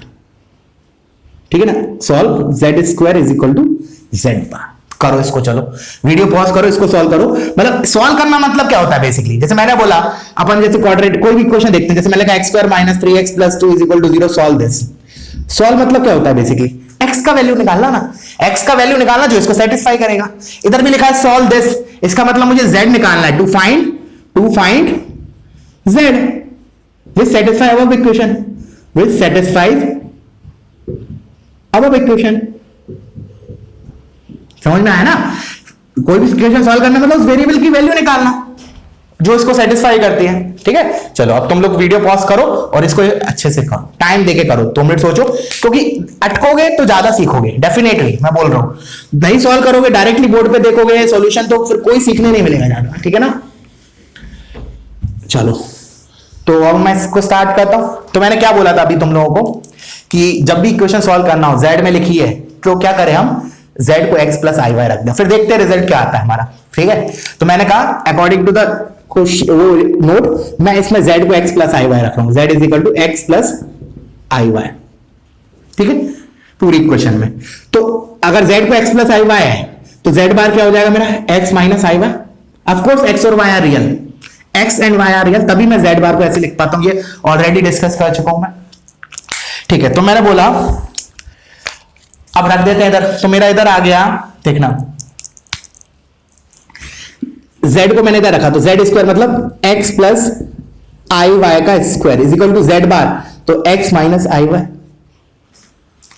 ठीक है ना, solve z square is equal to z bar. करो इसको, चलो वीडियो पॉज करो, इसको सॉल्व करो। मतलब सॉल्व करना मतलब क्या होता है बेसिकली, जैसे मैंने बोला अपन जैसे क्वाड्रेट कोई भी इक्वेशन देखते हैं, जैसे मैंने कहा x square minus 3x plus 2 is equal to 0, solve this. Solve मतलब क्या होता है बेसिकली, x का वैल्यू निकालना ना, x का वैल्यू निकालना जो इसको सेटिस्फाई करेगा। इधर भी लिखा है सॉल्व दिस, इसका मतलब मुझे z निकालना है, to find z which satisfy above equation, which satisfies above equation. समझ में आया ना, कोई भी इक्वेशन सॉल्व करना मतलब उस वेरिएबल की वैल्यू निकालना जो इसको सेटिस्फाई करती है, ठीक है। चलो अब तुम लोग वीडियो पॉज करो और इसको अच्छे से करो, टाइम देके करो, 2 मिनट सोचो, क्योंकि अटकोगे तो ज्यादा सीखोगे, डेफिनेटली मैं बोल रहा हूं। नहीं सॉल्व करोगे, डायरेक्टली बोर्ड पे देखोगे सॉल्यूशन, तो फिर कोई सीखने नहीं मिलेगा ज्यादा, ठीक है ना। चलो तो अब मैं इसको स्टार्ट करता हूं। तो मैंने क्या बोला था अभी तुम लोगों को कि जब भी इक्वेशन सॉल्व करना हो, z में लिखी है, तो क्या करें हम, z को x प्लस आई वाई रख दें, फिर देखते हैं रिजल्ट क्या आता है हमारा, ठीक है। तो मैंने कहा अकॉर्डिंग टू द नोट, मैं इसमें z को x प्लस आई वाई रख रहा हूं, z is equal to x plus i y, ठीक है, पूरी इक्वेशन में। तो अगर z को x प्लस आई वाई है तो z बार क्या हो जाएगा मेरा, x minus i y. Of course x और y are real, x and y are real, तभी मैं z बार को ऐसे लिख पाता हूं, ये ऑलरेडी डिस्कस कर चुका हूं मैं, ठीक है। तो मैंने बोला अब रख देते हैं इधर, तो मेरा इधर आ गया, देखना z को मैंने इधर रखा, तो z स्क्वायर मतलब x प्लस आई वाई का square is equal to z bar, तो x minus i y.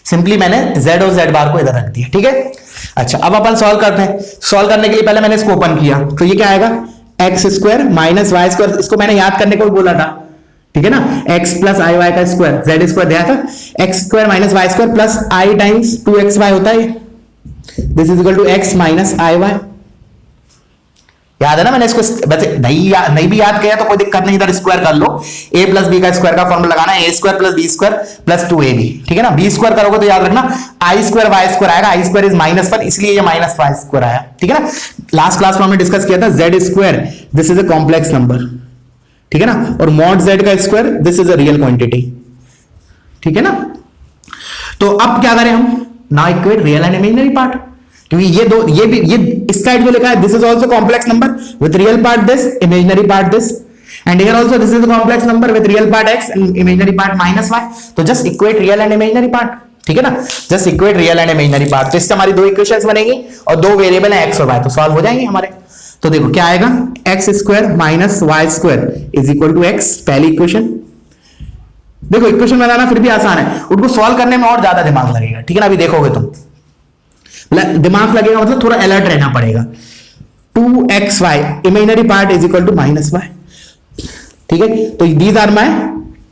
Simply मैंने z और z बार को इधर रख दिया, ठीक है। अच्छा अब अपन सॉल्व करते हैं। सॉल्व करने के लिए पहले मैंने इसको ओपन किया, तो ये क्या आएगा, x square minus y square, इसको मैंने याद करने को भी बोला था, ठीक है ना, x प्लस आई वाई का स्क्वायर, z स्क्वायर दिया था, x square minus y square plus i times 2xy होता है, this is equal to x minus i y. याद है ना, मैंने इसको वैसे नहीं भी याद किया तो कोई दिक्कत नहीं, इधर स्क्वायर कर लो, a प्लस बी का स्क्वायर का फॉर्मूला लगाना है, a square plus b square plus 2ab, ठीक है ना। b स्क्वायर करोगे तो याद रखना i स्क्वायर y स्क्वायर आएगा, i स्क्वायर इज -1 इसलिए ये -y स्क्वायर आया, ठीक है ना। लास्ट क्लास में हमने डिस्कस किया था z square, this is a complex number, ठीक है ना, और मॉड z का square this is a real quantity, ठीक है ना। तो अब क्या करें हम, now equate real and imaginary part, क्योंकि ये इस साइड जो लिखा है this is also complex number with real part this, imaginary part this, and here also this is a complex number with real part x and imaginary part -y। तो just equate real and imaginary part, ठीक है ना, just equate real and imaginary part. तो इससे हमारी 2 equations बनेंगी और 2 variable है x और y, तो सॉल्व हो जाएंगे हमारे। तो देखो क्या आएगा, x square minus y square is equal to x, पहली इक्वेशन। देखो इक्वेशन बनाना फिर भी आसान है, उनको सॉल्व करने में और ज्यादा दिमाग लगेगा, ठीक है ना। अभी देखोगे तुम, दिमाग लगेगा मतलब थोड़ा अलर्ट रहना पड़ेगा। 2xy imaginary part is equal to -y, ठीक है। तो these are my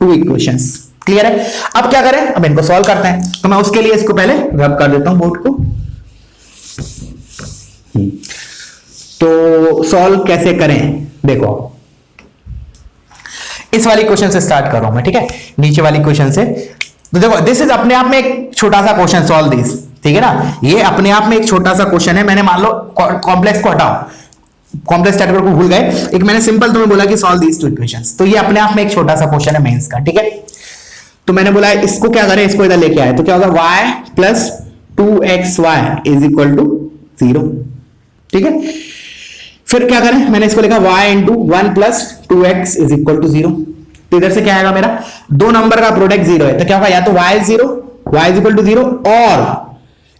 2 equations, clear है। अब क्या करें, अब इनको सॉल्व करते हैं। तो मैं उसके लिए इसको पहले रब कर देता हूं बोर्ड को। तो सॉल्व कैसे करें, देखो इस वाली क्वेश्चन से स्टार्ट कर रहा हूं मैं, ठीक है, नीचे वाली क्वेश्चन से। तो देखो दिस इज अपने आप में एक छोटा सा क्वेश्चन, सॉल्व दिस, ठीक है ना। ये अपने आप में एक छोटा सा क्वेश्चन है, मैंने मान लो कॉम्प्लेक्स को हटाओ, कॉम्प्लेक्स स्टैटिक को भूल गए, एक मैंने सिंपल तुम्हें बोला कि सॉल्व दीस टू इक्वेशंस, तो ये अपने आप में एक छोटा सा क्वेश्चन है मेंस का, ठीक है। तो मैंने बोला इसको क्या करें, इसको इधर लेके आए तो क्या होगा, y plus 2xy is equal to 0, ठीक है। फिर क्या करें, मैंने इसको लिखा y into 1 plus 2x is equal to 0, तो इधर से क्या आएगा मेरा, दो नंबर का प्रोडक्ट 0 है तो क्या होगा, या तो y 0, y is equal to 0 और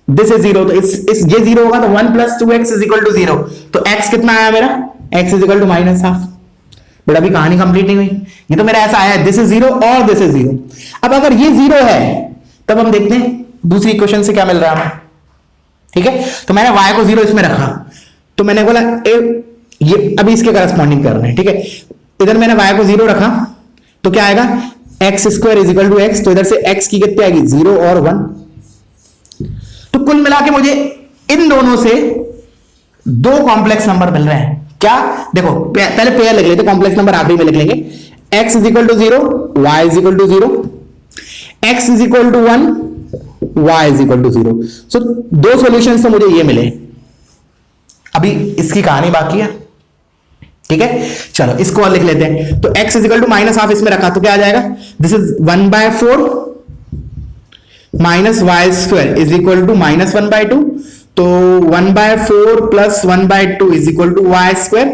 दिस इज 0, तो इस ये 0 होगा तो 1 plus 2x is equal to 0, तो x कितना आया मेरा, x is equal to minus half. But अभी कहानी कंप्लीट नहीं हुई, ये तो मेरा ऐसा आया दिस इज 0 और दिस इज 0। अब अगर ये 0 है तब हम देखते हैं दूसरी इक्वेशन से क्या मिल रहा है हमें, ठीक है। तो मैंने y को 0 इसमें रखा, तो मैंने बोला ये अभी इसके करस्पॉन्डिंग कर रहे हैं, ठीक है। इधर मैंने y को 0 रखा तो क्या आएगा, x square is equal to x, तो इधर से x की कितनी आएगी, 0 और 1। तो कुल मिला के मुझे इन दोनों से दो कॉम्प्लेक्स नंबर मिल रहे हैं। क्या, देखो पहले पेयर लिख लेते, कॉम्प्लेक्स नंबर आखिरी में लिख लेंगे, x is equal to 0, y is equal to 0, x is equal to 1, y is equal to 0। So दो सॉल्यूशंस तो मुझे ये मिले, अभी इसकी कहानी बाकी है, ठीक है। चलो इसको और लिख लेते हैं, तो x is equal to minus half इसमें रखा तो क्या आ जाएगा, this is 1/4 minus y square is equal to minus 1/2, तो 1/4 plus 1/2 is equal to y square,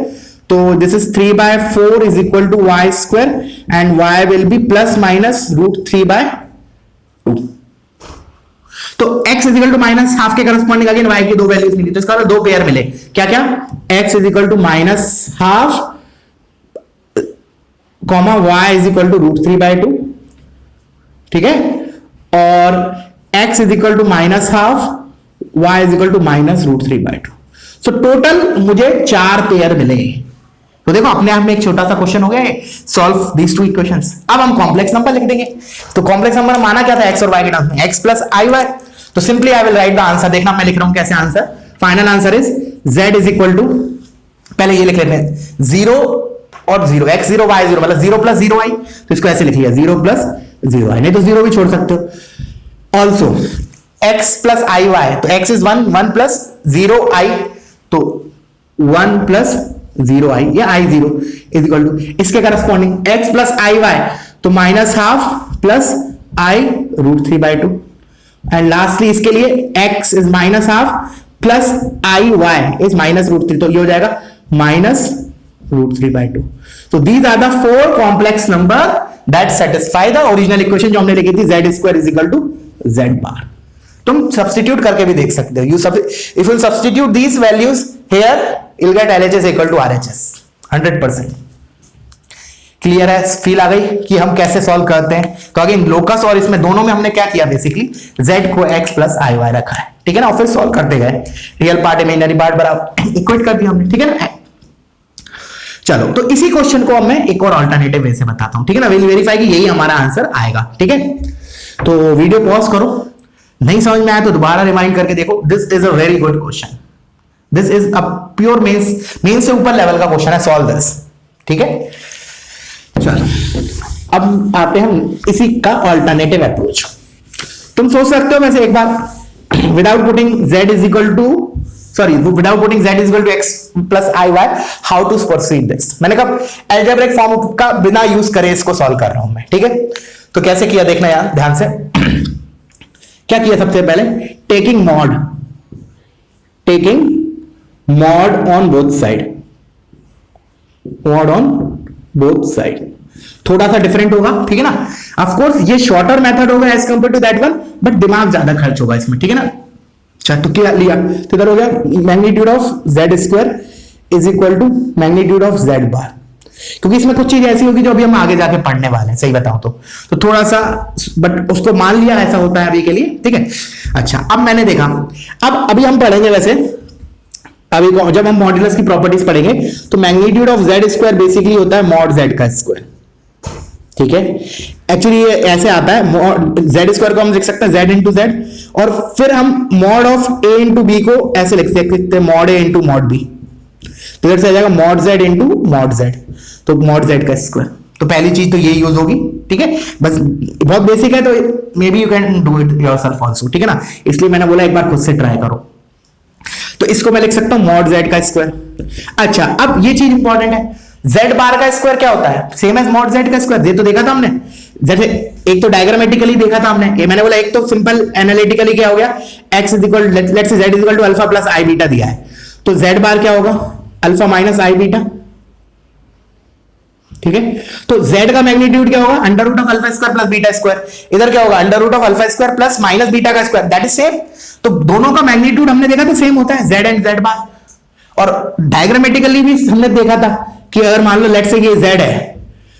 तो this is 3/4 is equal to y square and y will be plus minus √3/2। तो x is equal to minus half के corresponding again y की दो values मिली, तो इसका मतलब दो पेयर मिले, क्या क्या, x is equal to minus half comma y is equal to √3/2, ठीक है, और x is equal to minus half, y is equal to minus √3/2। So total मुझे 4 पेयर मिले। तो देखो अपने आप में एक छोटा सा क्वेश्चन हो गया, सॉल्व दीस टू इक्वेशंस। अब हम कॉम्प्लेक्स नंबर लिख देंगे, तो कॉम्प्लेक्स नंबर माना क्या था, x और y के टर्म्स में, x प्लस iy, तो simply I will write the answer, देखना मैं लिख रहा हूं कैसे answer, final answer is z is equal to, पहले ये लिख लेते हैं 0 और 0, x0 y0 मतलब 0 प्लस 0i, तो इसको ऐसे लिख लिया 0 प्लस 0i, नहीं तो 0 भी छोड़ सकते हो। Also x plus i y, तो x इज 1, 1 प्लस 0i, तो 1 प्लस 0i या i0 इज इक्वल टू इसके corresponding x plus i y, तो minus half plus i √3/2, and lastly इसके लिए x is minus half plus i y is minus √3, तो ये हो जाएगा माइनस √3/2। तो these are the 4 complex number that satisfy the original equation जो हमने लिखी थी, z square is equal to z bar. तुम सब्स्टिट्यूट करके भी देख सकते हो, if you substitute these values here you'll get LHS equal to RHS 100%। Clear है, फील आ गई कि हम कैसे सॉल्व करते हैं। तो अगेन लोकस और इसमें दोनों में हमने क्या किया, बेसिकली z को x प्लस आई वाई रखा है, ठीक है ना, और फिर सॉल्व करते गए, रियल पार्ट इमेजिनरी पार्ट बराबर इक्वेट कर दिया हमने, ठीक है ना। चलो तो इसी क्वेश्चन को मैं एक और अल्टरनेटिव वे से बताता हूं, ठीक है ना, विल वेरीफाई कि यही हमारा आंसर आएगा, ठीक है। तो वीडियो पॉज करो, नहीं समझ में आया तो दोबारा रिमाइंड करके देखो, this is a very good question, this is a pure Mains से ऊपर लेवल का क्वेश्चन है, सॉल्व दिस, ठीक है। चलो अब आते हैं हम इसी का अल्टरनेटिव अप्रोच। तुम सोच सकते हो वैसे एक बार, without putting z is equal to without putting z is equal to x plus i y, how to proceed this. मैंने कहा अलजेब्रिक फॉर्म का बिना यूज करे इसको सॉल्व कर रहा हूं मैं, ठीक है। तो कैसे किया देखना यार ध्यान से। क्या किया सबसे पहले, taking mod on both side, थोड़ा सा डिफरेंट होगा, ठीक है ना। ऑफ कोर्स ये शॉर्टर मेथड होगा as compare to that one, but दिमाग ज्यादा खर्च होगा इसमें, ठीक है ना। अच्छा तो क्या लिया, तो इधर हो गया magnitude of z square is equal to magnitude of z bar, क्योंकि इसमें कुछ चीज ऐसी होगी जो अभी हम आगे जाके पढ़ने वाले हैं, सही बताऊं तो थोड़ा सा, बट उसको मान लिया ऐसा होता है अभी के लिए, ठीक है। अच्छा अब मैंने देखा, अब अभी हम पढ़ेंगे वैसे, अभी जब हम मॉड्यूलस की प्रॉपर्टीज पढ़ेंगे तो magnitude of z square basically होता है मॉड z का स्क्वायर, ठीक है। एक्चुअली ये ऐसे आता है, z स्क्वायर को हम लिख सकते हैं z इंटू z, और फिर हम mod of a into b को ऐसे लिख सकते हैं mod a into mod b, तो इधर से आ जाएगा mod z into mod z, तो मॉड z का स्क्वायर। तो पहली चीज तो ये यूज होगी, ठीक है, बस बहुत बेसिक है, तो may be you can do it yourself also, ठीक है ना, इसलिए मैंने बोला एक बार खुद से ट्राई करो। तो इसको मैं लिख सकता हूं मॉड z का स्क्वायर। अच्छा, अब ये चीज इंपॉर्टेंट है, z बार का स्क्वायर क्या होता है, सेम एज मॉड z का स्क्वायर। ये तो देखा था हमने, जैसे एक तो डायग्रामेटिकली देखा था हमने, ये मैंने बोला एक तो सिंपल एनालिटिकली क्या हो गया, x is equal let's say z is equal to alpha plus i beta दिया है, तो z बार क्या होगा, अल्फा माइनस आई बीटा। ठीक है, तो z का मैग्नीट्यूड क्या होगा, under root of alpha square plus beta square. इधर क्या होगा, under root of alpha square plus minus beta का स्क्वायर, दैट इज सेम। तो दोनों का मैग्नीट्यूड हमने देखा तो सेम होता है, z एंड z बार। और डायग्रामेटिकली भी हमने देखा था कि अगर मान लो लेट से ये z है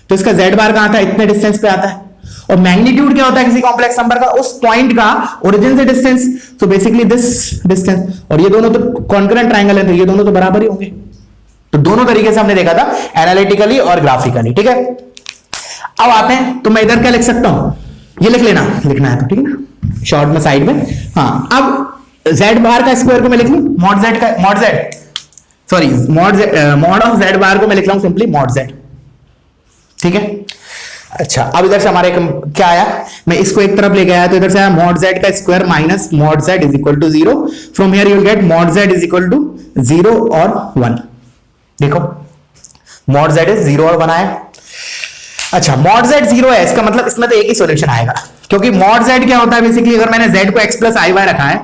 तो इसका z बार कहां आता है, इतने डिस्टेंस पे आता है। और मैग्नीट्यूड क्या होता है किसी कॉम्प्लेक्स नंबर का, उस पॉइंट का ओरिजिन से डिस्टेंस, तो बेसिकली दिस डिस्टेंस। और ये दोनों तो कॉन्करेंट ट्रायंगल है, तो ये दोनों तो बराबर ही होंगे। तो दोनों तरीके से हमने देखा था, एनालिटिकली और ग्राफिकली। ठीक है, अब आते हैं, तो मैं इधर क्या लिख सकता हूं, ये लिख लेना, लिखना है तो ठीक है ना, शॉर्ट में साइड में। हाँ, अब z बार का स्क्वायर को मैं लिख लूं मॉड z का, मॉड ऑफ z बार को मैं लिख रहा हूं सिंपली मॉड z। ठीक है, अच्छा, अब इधर से हमारा एक क्या आया, मैं इसको एक तरफ लेके आया तो इधर से आया मॉड z का square minus mod z is equal to 0। From here you will get mod z is equal to 0 और 1। देखो मॉड z इज 0 और 1 आया। अच्छा, मॉड z 0 है, इसका मतलब इसमें तो एक ही सॉल्यूशन आएगा, क्योंकि मॉड z क्या होता है बेसिकली, अगर मैंने z को x प्लस आई वाई रखा है,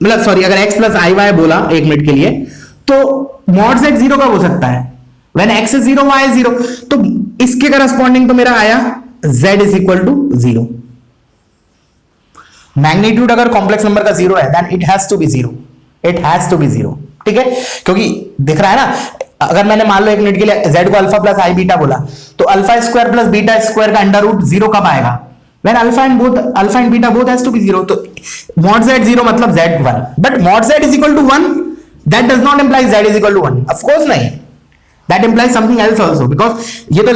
मतलब सॉरी अगर x प्लस आई वाई बोला एक मिनट के लिए, तो मॉड z 0 कब हो सकता है, when x is 0 y is 0। तो इसके करस्पॉन्डिंग तो मेरा आया z is equal to 0। Magnitude अगर कॉम्प्लेक्स नंबर का 0 है then it has to be 0, it has to be 0। ठीक है, क्योंकि दिख रहा है ना, अगर मैंने मान लो एक मिनट के लिए z को अल्फा प्लस आई बीटा बोला, तो alpha square plus beta square का अंडर रूट 0 कब आएगा, when alpha and beta both has to be 0। तो मॉड z 0 मतलब z 1, but mod z is equal to 1 that does not imply z is equal to 1, of course नहीं, that implies something else also, because ये तो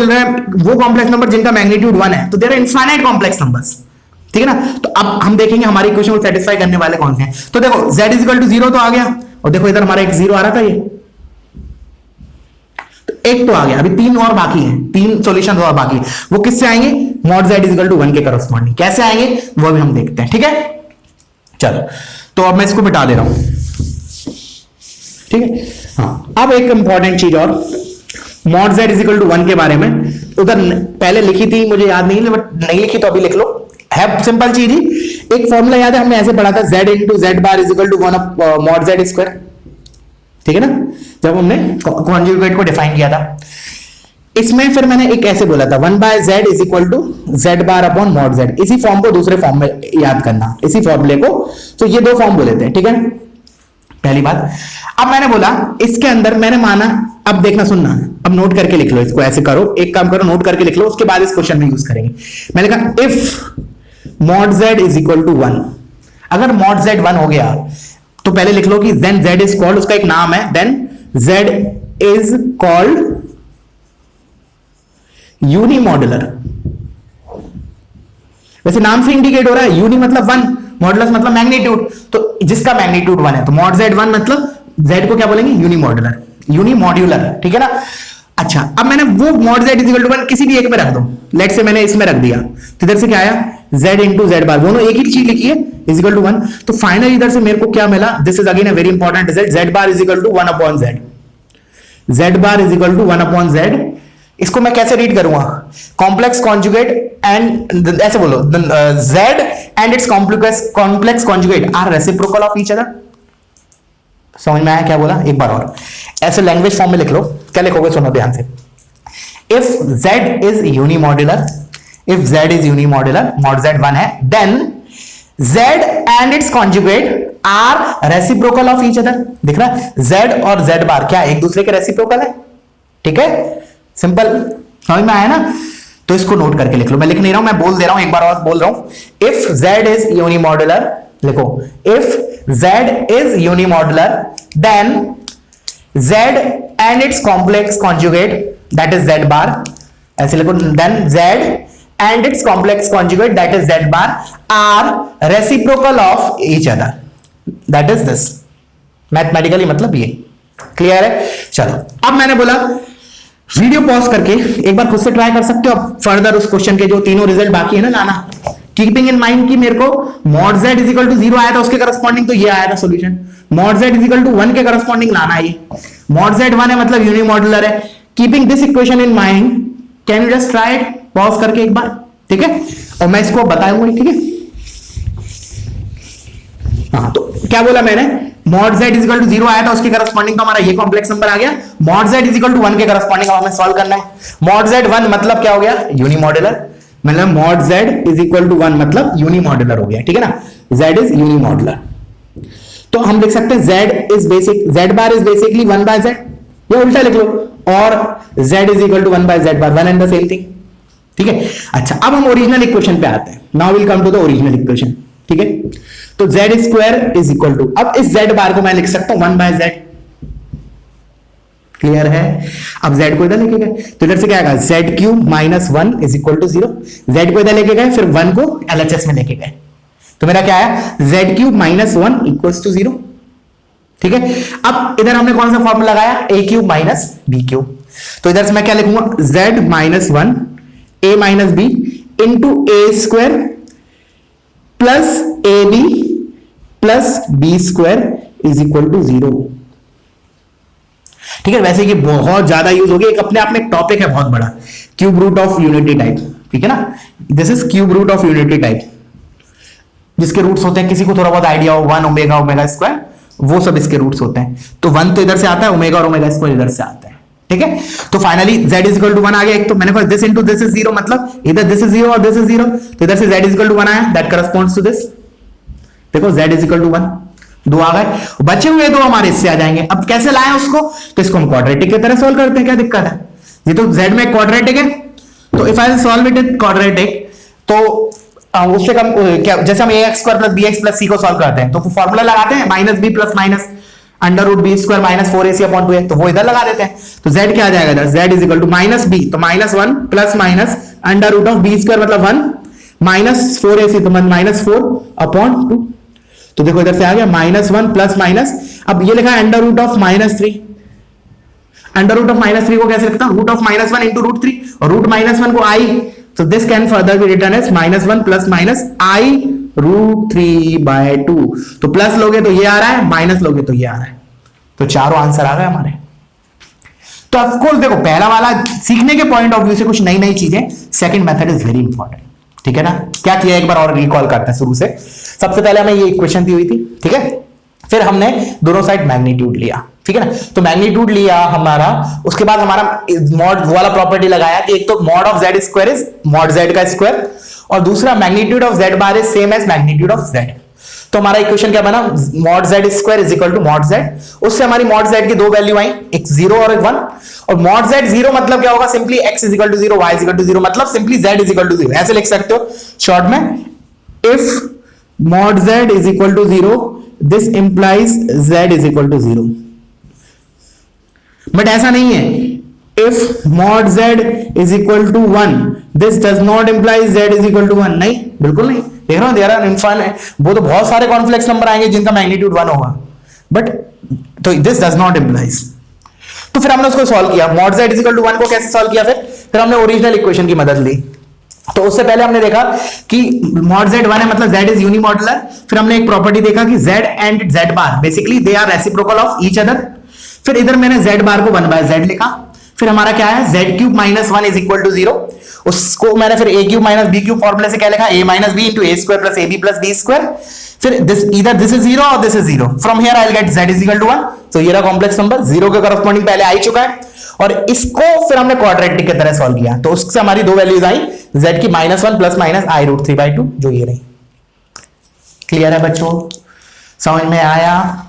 वो complex number जिनका magnitude 1 है, तो there are infinite complex numbers. ठीक है ना, तो अब हम देखेंगे हमारी इक्वेशन को सेटिस्फाई करने वाले कौन से हैं। तो देखो z इज इक्वल टू 0 तो आ गया, और देखो इधर हमारा एक 0 आ रहा था, ये तो एक तो आ गया, अभी 3 और बाकी हैं, 3 सॉल्यूशन और बाकी, वो किससे आएंगे, mod z is equal to 1 के करस्पॉन्डिंग। कैसे आएंगे वो भी हम देखते हैं। ठीक है, चलो, तो अब मैं इसको मिटा दे रहा हूं। ठीक है, हाँ, अब एक इंपॉर्टेंट चीज और, mod z is equal to 1 के बारे में उधर पहले लिखी थी, मुझे याद नहीं, बट नहीं लिखी तो अभी लिख लो, है सिंपल चीज ही। एक फॉर्मूला याद है, हमने ऐसे पढ़ा था, z into z bar is equal to 1 mod z square. ठीक है ना, जब हमने कॉन्जुगेट को डिफाइन किया था, इसमें फिर मैंने एक ऐसे बोला था 1 by z is equal to z bar upon mod z। इसी फॉर्म को दूसरे फॉर्म में याद करना, इसी फॉर्मूले को, तो ये दो फॉर्म बोले थे। ठीक है, पहली बात। अब मैंने बोला इसके अंदर मैंने माना, अब देखना सुनना, अब नोट करके लिख लो, इसको ऐसे करो, एक काम करो, नोट करके लिख लो, उसके बाद इस क्वेश्चन में यूज करेंगे। मैंने कहा if mod z is equal to 1, अगर मॉड z 1 हो गया तो पहले लिख लो कि देन z इज कॉल्ड, उसका एक नाम है, then z is called unimodular. वैसे नाम से इंडिकेट हो रहा है, यूनि मतलब 1, मॉडुलस मतलब मैग्नीट्यूड, तो जिसका मैग्नीट्यूड 1 है, तो मॉड z 1 मतलब z को क्या बोलेंगे, यूनिमॉड्यूलर, यूनिमॉड्यूलर। ठीक है ना, अच्छा, अब मैंने वो mod z is equal to 1 किसी भी एक में रख दो, लेट से मैंने इसमें रख दिया, तो इधर से क्या आया, z इंटू z बार, दोनों एक ही चीज लिखी है, इज इक्वल टू 1। तो फाइनल इधर से मेरे को क्या मिला, this is again a very important result, z bar is equal to 1 upon z, z bar is equal to 1 upon z। इसको मैं कैसे रीड करूंगा, कॉम्प्लेक्स कॉन्जुगेट एंड, ऐसे बोलो, z and it's complex conjugate are reciprocal of each other. समझ में आया क्या बोला, एक बार और ऐसे लैंग्वेज फॉर्म में लिख लो, क्या लिखोगे सुनो ध्यान से, if z is unimodular, if z is unimodular, mod z 1 है, then z and its conjugate are reciprocal of each other. दिख रहा है, z और z बार क्या एक दूसरे के रेसिप्रोकल है। ठीक है, सिंपल, समझ में आया ना, तो इसको नोट करके लिख लो, मैं लिख नहीं रहा हूं, मैं बोल दे रहा हूं, एक बार और बोल रहा हूं, इफ z इज यूनिमॉड्यूलर, लिखो, if z is unimodular then z and it's complex conjugate that is z bar, ऐसे लिखो, then z and it's complex conjugate that is z bar are reciprocal of each other, that is this, mathematically मतलब ये। Clear है, चलो, अब मैंने बोला video pause करके एक बार खुद से ट्राई कर सकते हो, अब फर्दर उस क्वेश्चन के जो तीनों रिजल्ट बाकी है ना लाना, कीपिंग इन माइंड कि मेरे को mod z is equal to 0 आया था, उसके करस्पॉन्डिंग तो ये आया था solution. Mod z is equal to 1 के करस्पॉन्डिंग लाना है। मॉड z 1 है मतलब यूनिमॉड्यूलर है। Keeping this equation in mind, can you just try it pause करके एक बार, ठीक है, और मैं इसको बताऊंगा, ठीक है। हाँ, तो क्या बोला मैंने, mod z is equal to 0 आया था, उसके करस्पॉन्डिंग तो हमारा ये कॉम्प्लेक्स नंबर आ गया। Mod z is equal to 1 के करस्पॉन्डिंग हमें सॉल्व करना है। मॉड z 1 मतलब क्या हो गया, यूनिमॉड्यूलर, मतलब mod z is equal to 1 मतलब यूनिमॉड्यूलर हो गया, ठीक है ना, z इज यूनिमॉड्यूलर। तो हम लिख सकते हैं z is basic, z bar is basically 1 by z, या उल्टा लिख लो, और z is equal to 1 by z bar, one and the same thing, ठीक है। अच्छा, अब हम ओरिजिनल इक्वेशन पे आते हैं। Now will come to the original equation, ठीक है। तो z square is equal to, अब इस z बार को मैं लिख सकता हूं 1 बाय z, क्लियर है। अब z को इधर लेके गए तो इधर से क्या आएगा, z cube minus 1 is equal to 0, z को इधर लेके गए, फिर 1 को LHS में लेके गए, तो मेरा क्या आया, z cube minus 1 equals to 0, ठीक है। अब इधर हमने कौन सा फॉर्मूला लगाया, a cube minus b cube, तो इधर से मैं क्या लिखूंगा, z minus 1 a minus b into a square plus a b plus b square is equal to 0, ठीक है। वैसे ये बहुत ज्यादा यूज होगी, एक अपने आप में टॉपिक है बहुत बड़ा, cube root of unity type, ठीक है ना। This is cube root of unity type, जिसके रूट्स होते हैं, किसी को थोड़ा बहुत आइडिया हो, 1 ओमेगा ओमेगा स्क्वायर, वो सब इसके रूट्स होते हैं। तो 1 तो इधर से आता है, ओमेगा और ओमेगा स्क्वायर इधर से आता है, ठीक है। तो finally z is equal to 1 आ गया। एक तो मैंने कहा दिस इनटू दिस इज 0, मतलब इधर दिस इज 0 और दिस इज 0, तो इधर से z इज इक्वल टू 1 आया, दैट करस्पॉन्ड्स टू दिस, देखो z इज इक्वल टू 1, 2 आ गए, बचे हुए 2 हमारे इससे आ जाएंगे। अब कैसे लाएं उसको, तो इसको हम क्वाड्रेटिक की तरह सॉल्व करते हैं, क्या दिक्कत है, ये तो z में क्वाड्रेटिक है, तो if I solve it in quadratic, तो उससे कम क्या, जैसे हम ax square plus bx plus c को सॉल्व करते हैं, तो फॉर्मूला लगाते हैं minus b plus minus under root b square minus 4ac upon 2a, तो वो इधर लगा देते हैं। तो z क्या आ जाएगा इधर, z is equal to minus b, तो minus 1 plus minus under root of b square मतलब 1 माइनस 4ac, तो माइनस 4 अपॉन 2, तो देखो इधर से आ गया माइनस 1 प्लस माइनस, अब ये लिखा है under root of minus 3, under root of minus 3 को कैसे लिखता हूं, root of minus 1 into root 3, और रूट माइनस 1 को i, so this can further be written as minus 1 plus minus I root 3 by 2, तो प्लस लोगे तो ये आ रहा है, माइनस लोगे तो ये आ रहा है, तो चारों आंसर आ गए हमारे। तो ऑफ कोर्स देखो पहला वाला सीखने के पॉइंट ऑफ व्यू से कुछ नई नई चीजें, second method is very important, ठीक है ना। क्या किया एक बार और रिकॉल करते हैं शुरू से। सबसे पहले हमें ये इक्वेशन दी हुई थी, ठीक है, फिर हमने दोनों साइड मैग्नीट्यूड लिया, ठीक है ना। तो मैग्नीट्यूड लिया हमारा, उसके बाद हमारा मॉड वाला प्रॉपर्टी लगाया कि एक तो mod of z square is mod z का स्क्वायर, और दूसरा magnitude of z bar is same as magnitude of z। तो हमारा इक्वेशन क्या बना, mod z square is equal to mod z, उससे हमारी मॉड z की दो वैल्यू आई, एक 0 और एक 1, और मॉड z 0 मतलब क्या होगा, simply x is equal to 0, y is equal to 0, मतलब simply z is equal to 0, ऐसे लिख सकते हो शॉर्ट में, if mod z is equal to 0 this implies z is equal to 0। But ऐसा नहीं है, if mod z is equal to 1 this does not imply z is equal to 1, नहीं बिल्कुल नहीं, देख रहे हो देयर आर इनफाइनाइट, वो तो बहुत सारे कॉन्फ्लेक्स नंबर आएंगे जिनका मैग्नीट्यूड 1 होगा, बट तो दिस डज नॉट इंप्लाइज। तो फिर हमने उसको सॉल्व किया, mod z is equal to 1 को कैसे सॉल्व किया, फिर हमने ओरिजिनल इक्वेशन की मदद ली। तो उससे पहले हमने देखा कि मॉड z 1 है मतलब z इज यूनिमॉड्यूलर, फिर हमने एक प्रॉपर्टी देखा कि z and z bar basically they are reciprocal of each other, फिर इधर मैंने z बार को 1 बाय z लिखा, फिर हमारा क्या है z cube minus 1 is equal to 0, उसको मैंने फिर a cube minus b cube फॉर्मूले से क्या लिखा, a minus b into a square plus ab plus b square, फिर दिस इधर दिस इज 0 और this is 0, from here I will get z is equal to 1, तो ये रहा कॉम्प्लेक्स नंबर, 0 के करस्पॉन्डिंग पहले आ चुका है, और इसको फिर हमने क्वाड्रेटिक की तरह सॉल्व किया, तो उससे हमारी दो वैल्यूज आई, z की minus 1 plus minus i root 3 by 2, जो ये रही। क्लियर है बच्चों, समझ में आया,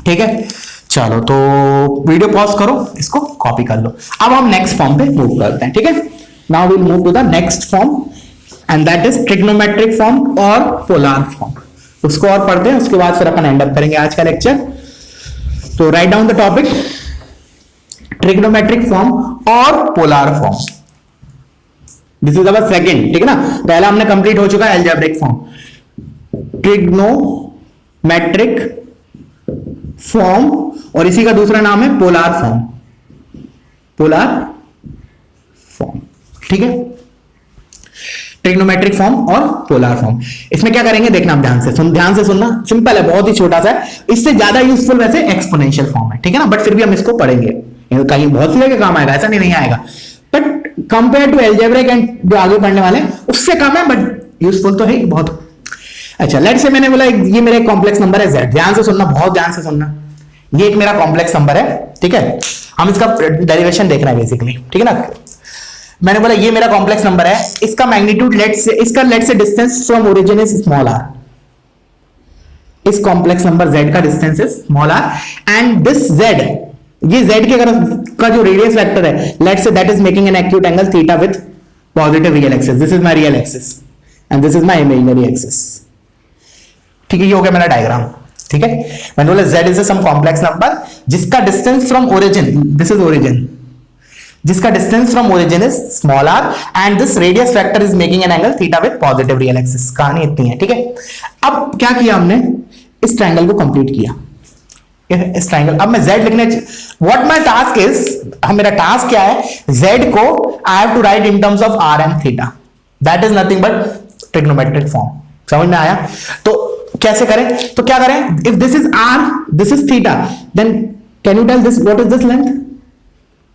ठीक है। चलो तो वीडियो पॉज करो, इसको कॉपी कर लो। अब हम नेक्स्ट फॉर्म पे मूव करते हैं, ठीक है। Now we'll move to the next form and that is trigonometric form और पोलर फॉर्म। उसको और पढ़ते हैं, उसके बाद फिर अपन एंड अप करेंगे आज का लेक्चर। तो right down the topic, trigonometric form और polar form, this is our second, ठीक है ना। पहला हमने कंप्लीट हो चुका है अलजेब्रिक फॉर्म, ट्रिग्नोमेट्रिक फॉर्म, और इसी का दूसरा नाम है पोलर फॉर्म, पोलर फॉर्म, ठीक है। ट्रिग्नोमेट्रिक फॉर्म और पोलर फॉर्म। इसमें क्या करेंगे देखना आप ध्यान से सुनना, सिंपल है, बहुत ही छोटा सा है। इससे ज्यादा यूजफुल वैसे एक्सपोनेंशियल फॉर्म है, ठीक है ना, बट फिर भी हम इसको पढ़ेंगे, कहीं बहुत सी जगह काम आएगा, ऐसा नहीं आएगा, but compare to algebraic and जो आगे पढ़ने वाले उससे कम है, बट यूजफुल तो है बहुत। अच्छा, लेट्स से मैंने बोला ये मेरा एक कॉम्प्लेक्स नंबर है z, ध्यान से सुनना, बहुत ध्यान से सुनना, ये एक मेरा कॉम्प्लेक्स नंबर है, ठीक है, हम इसका डेरिवेशन देखना है बेसिकली, ठीक है ना। मैंने बोला ये मेरा कॉम्प्लेक्स नंबर है, इसका magnitude let say distance from origin is small r, इस कॉम्प्लेक्स नंबर z का distance is small r, and this z, ये z के का जो रेडियस वेक्टर है, let say that is making an acute angle theta with positive real axis, this is my real axis and this is my imaginary axis, ठीक है, ये हो गया मेरा डायग्राम, ठीक है। मैंने बोला z is some complex number जिसका distance from origin, this is origin, जिसका distance from origin is small r and this radius vector is making an angle theta with positive real axis. कहानी इतनी है, ठीक है। अब क्या किया हमने, इस ट्रायंगल को कंप्लीट किया, इस ट्रायंगल, अब मैं z लिखने, व्हाट माय टास्क इज, मेरा टास्क क्या है, z को I have to write in terms of r and theta, that is nothing but trigonometric form, समझ में आया। तो कैसे करें, तो क्या करें, if this is r, this is theta, then can you tell this what is this length,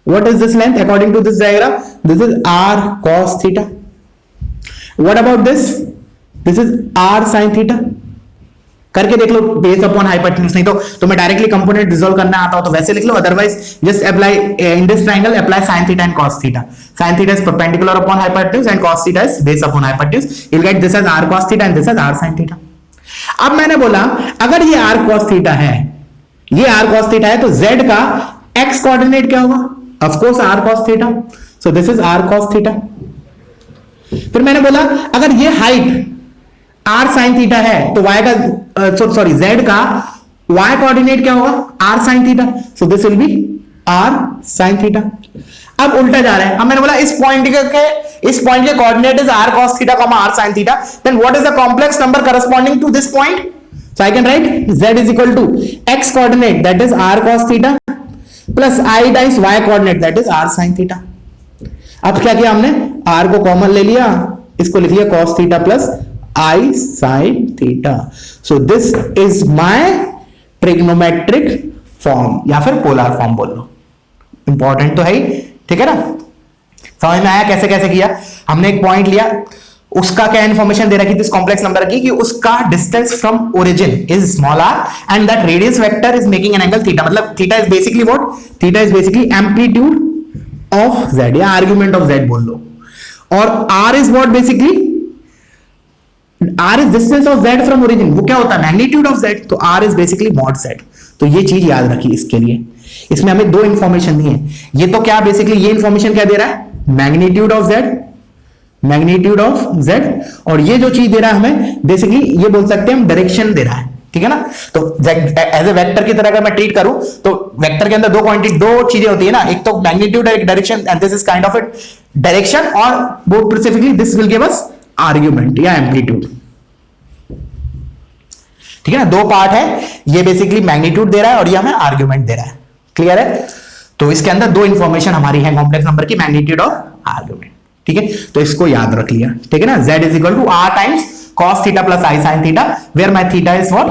what is this length according to this diagram, this is r cos theta, what about this is r sin theta, करके देख लो, base upon hypotenuse, नहीं तो मैं directly component resolve करना आता हो तो वैसे लिख लो, otherwise just apply in this triangle apply sin theta and cos theta, sin theta is perpendicular upon hypotenuse and cos theta is base upon hypotenuse, you'll get this as r cos theta and this as r sin theta। अब मैंने बोला अगर ये r cos theta है, ये r cos theta है, तो z का x कोऑर्डिनेट क्या होगा, of course r cos theta, so this is r cos theta। फिर मैंने बोला अगर ये हाइट r sin theta है तो y का सॉरी z का y कोऑर्डिनेट क्या होगा, r sin theta, so this will be r sin theta। अब उल्टा जा रहा है, अब मैंने बोला इस पॉइंट के coordinate is r cos theta, r sin theta, then what is the complex number corresponding to this point, so I can write z is equal to x coordinate that is r cos theta plus i times y coordinate that is r sin theta. अब क्या किया हमने, r को common ले लिया, इसको लिख लिया cos theta plus i sin theta, so this is my trigonometric form या फिर पोलर फॉर्म बोल लो, इंपॉर्टेंट तो है ही, ठीक है ना। समझ में आया कैसे कैसे किया, हमने एक पॉइंट लिया, उसका क्या इंफॉर्मेशन दे रखी थी इस कॉम्प्लेक्स नंबर की, कि उसका distance from origin is small r and that radius vector is making an angle theta, मतलब theta is basically what, theta is basically amplitude of z या आर्गुमेंट ऑफ z बोल लो, और r is what, basically r is distance of z from origin, वो क्या होता है, magnitude of z, तो r is basically mod z। तो ये चीज याद रखिए इसके लिए, इसमें हमें दो इंफॉर्मेशन दी है, ये तो क्या बेसिकली ये इंफॉर्मेशन क्या दे रहा है, magnitude of z, magnitude of z, और ये जो चीज दे रहा है हमें बेसिकली ये बोल सकते हैं हम डायरेक्शन दे रहा है, ठीक है ना। तो एज ए वेक्टर की तरह अगर मैं ट्रीट करूं तो वेक्टर के अंदर दो चीजें होती है ना, एक तो मैग्नीट्यूड और एक direction, and this is kind of it direction, और वो specifically this will give us argument या एम्पलीट्यूड, ठीक है ना। दो पार्ट है, ये बेसिकली मैग्नीट्यूड दे रहा है और ये हमें आर्गुमेंट दे रहा है, क्लियर है। तो इसके अंदर दो इंफॉर्मेशन हमारी है कॉम्प्लेक्स नंबर की, मैग्नीट्यूड और आर्गुमेंट, ठीक है। तो इसको याद रख लिया, ठीक है ना, z is equal to r times cos theta plus i sin theta, where my theta is what,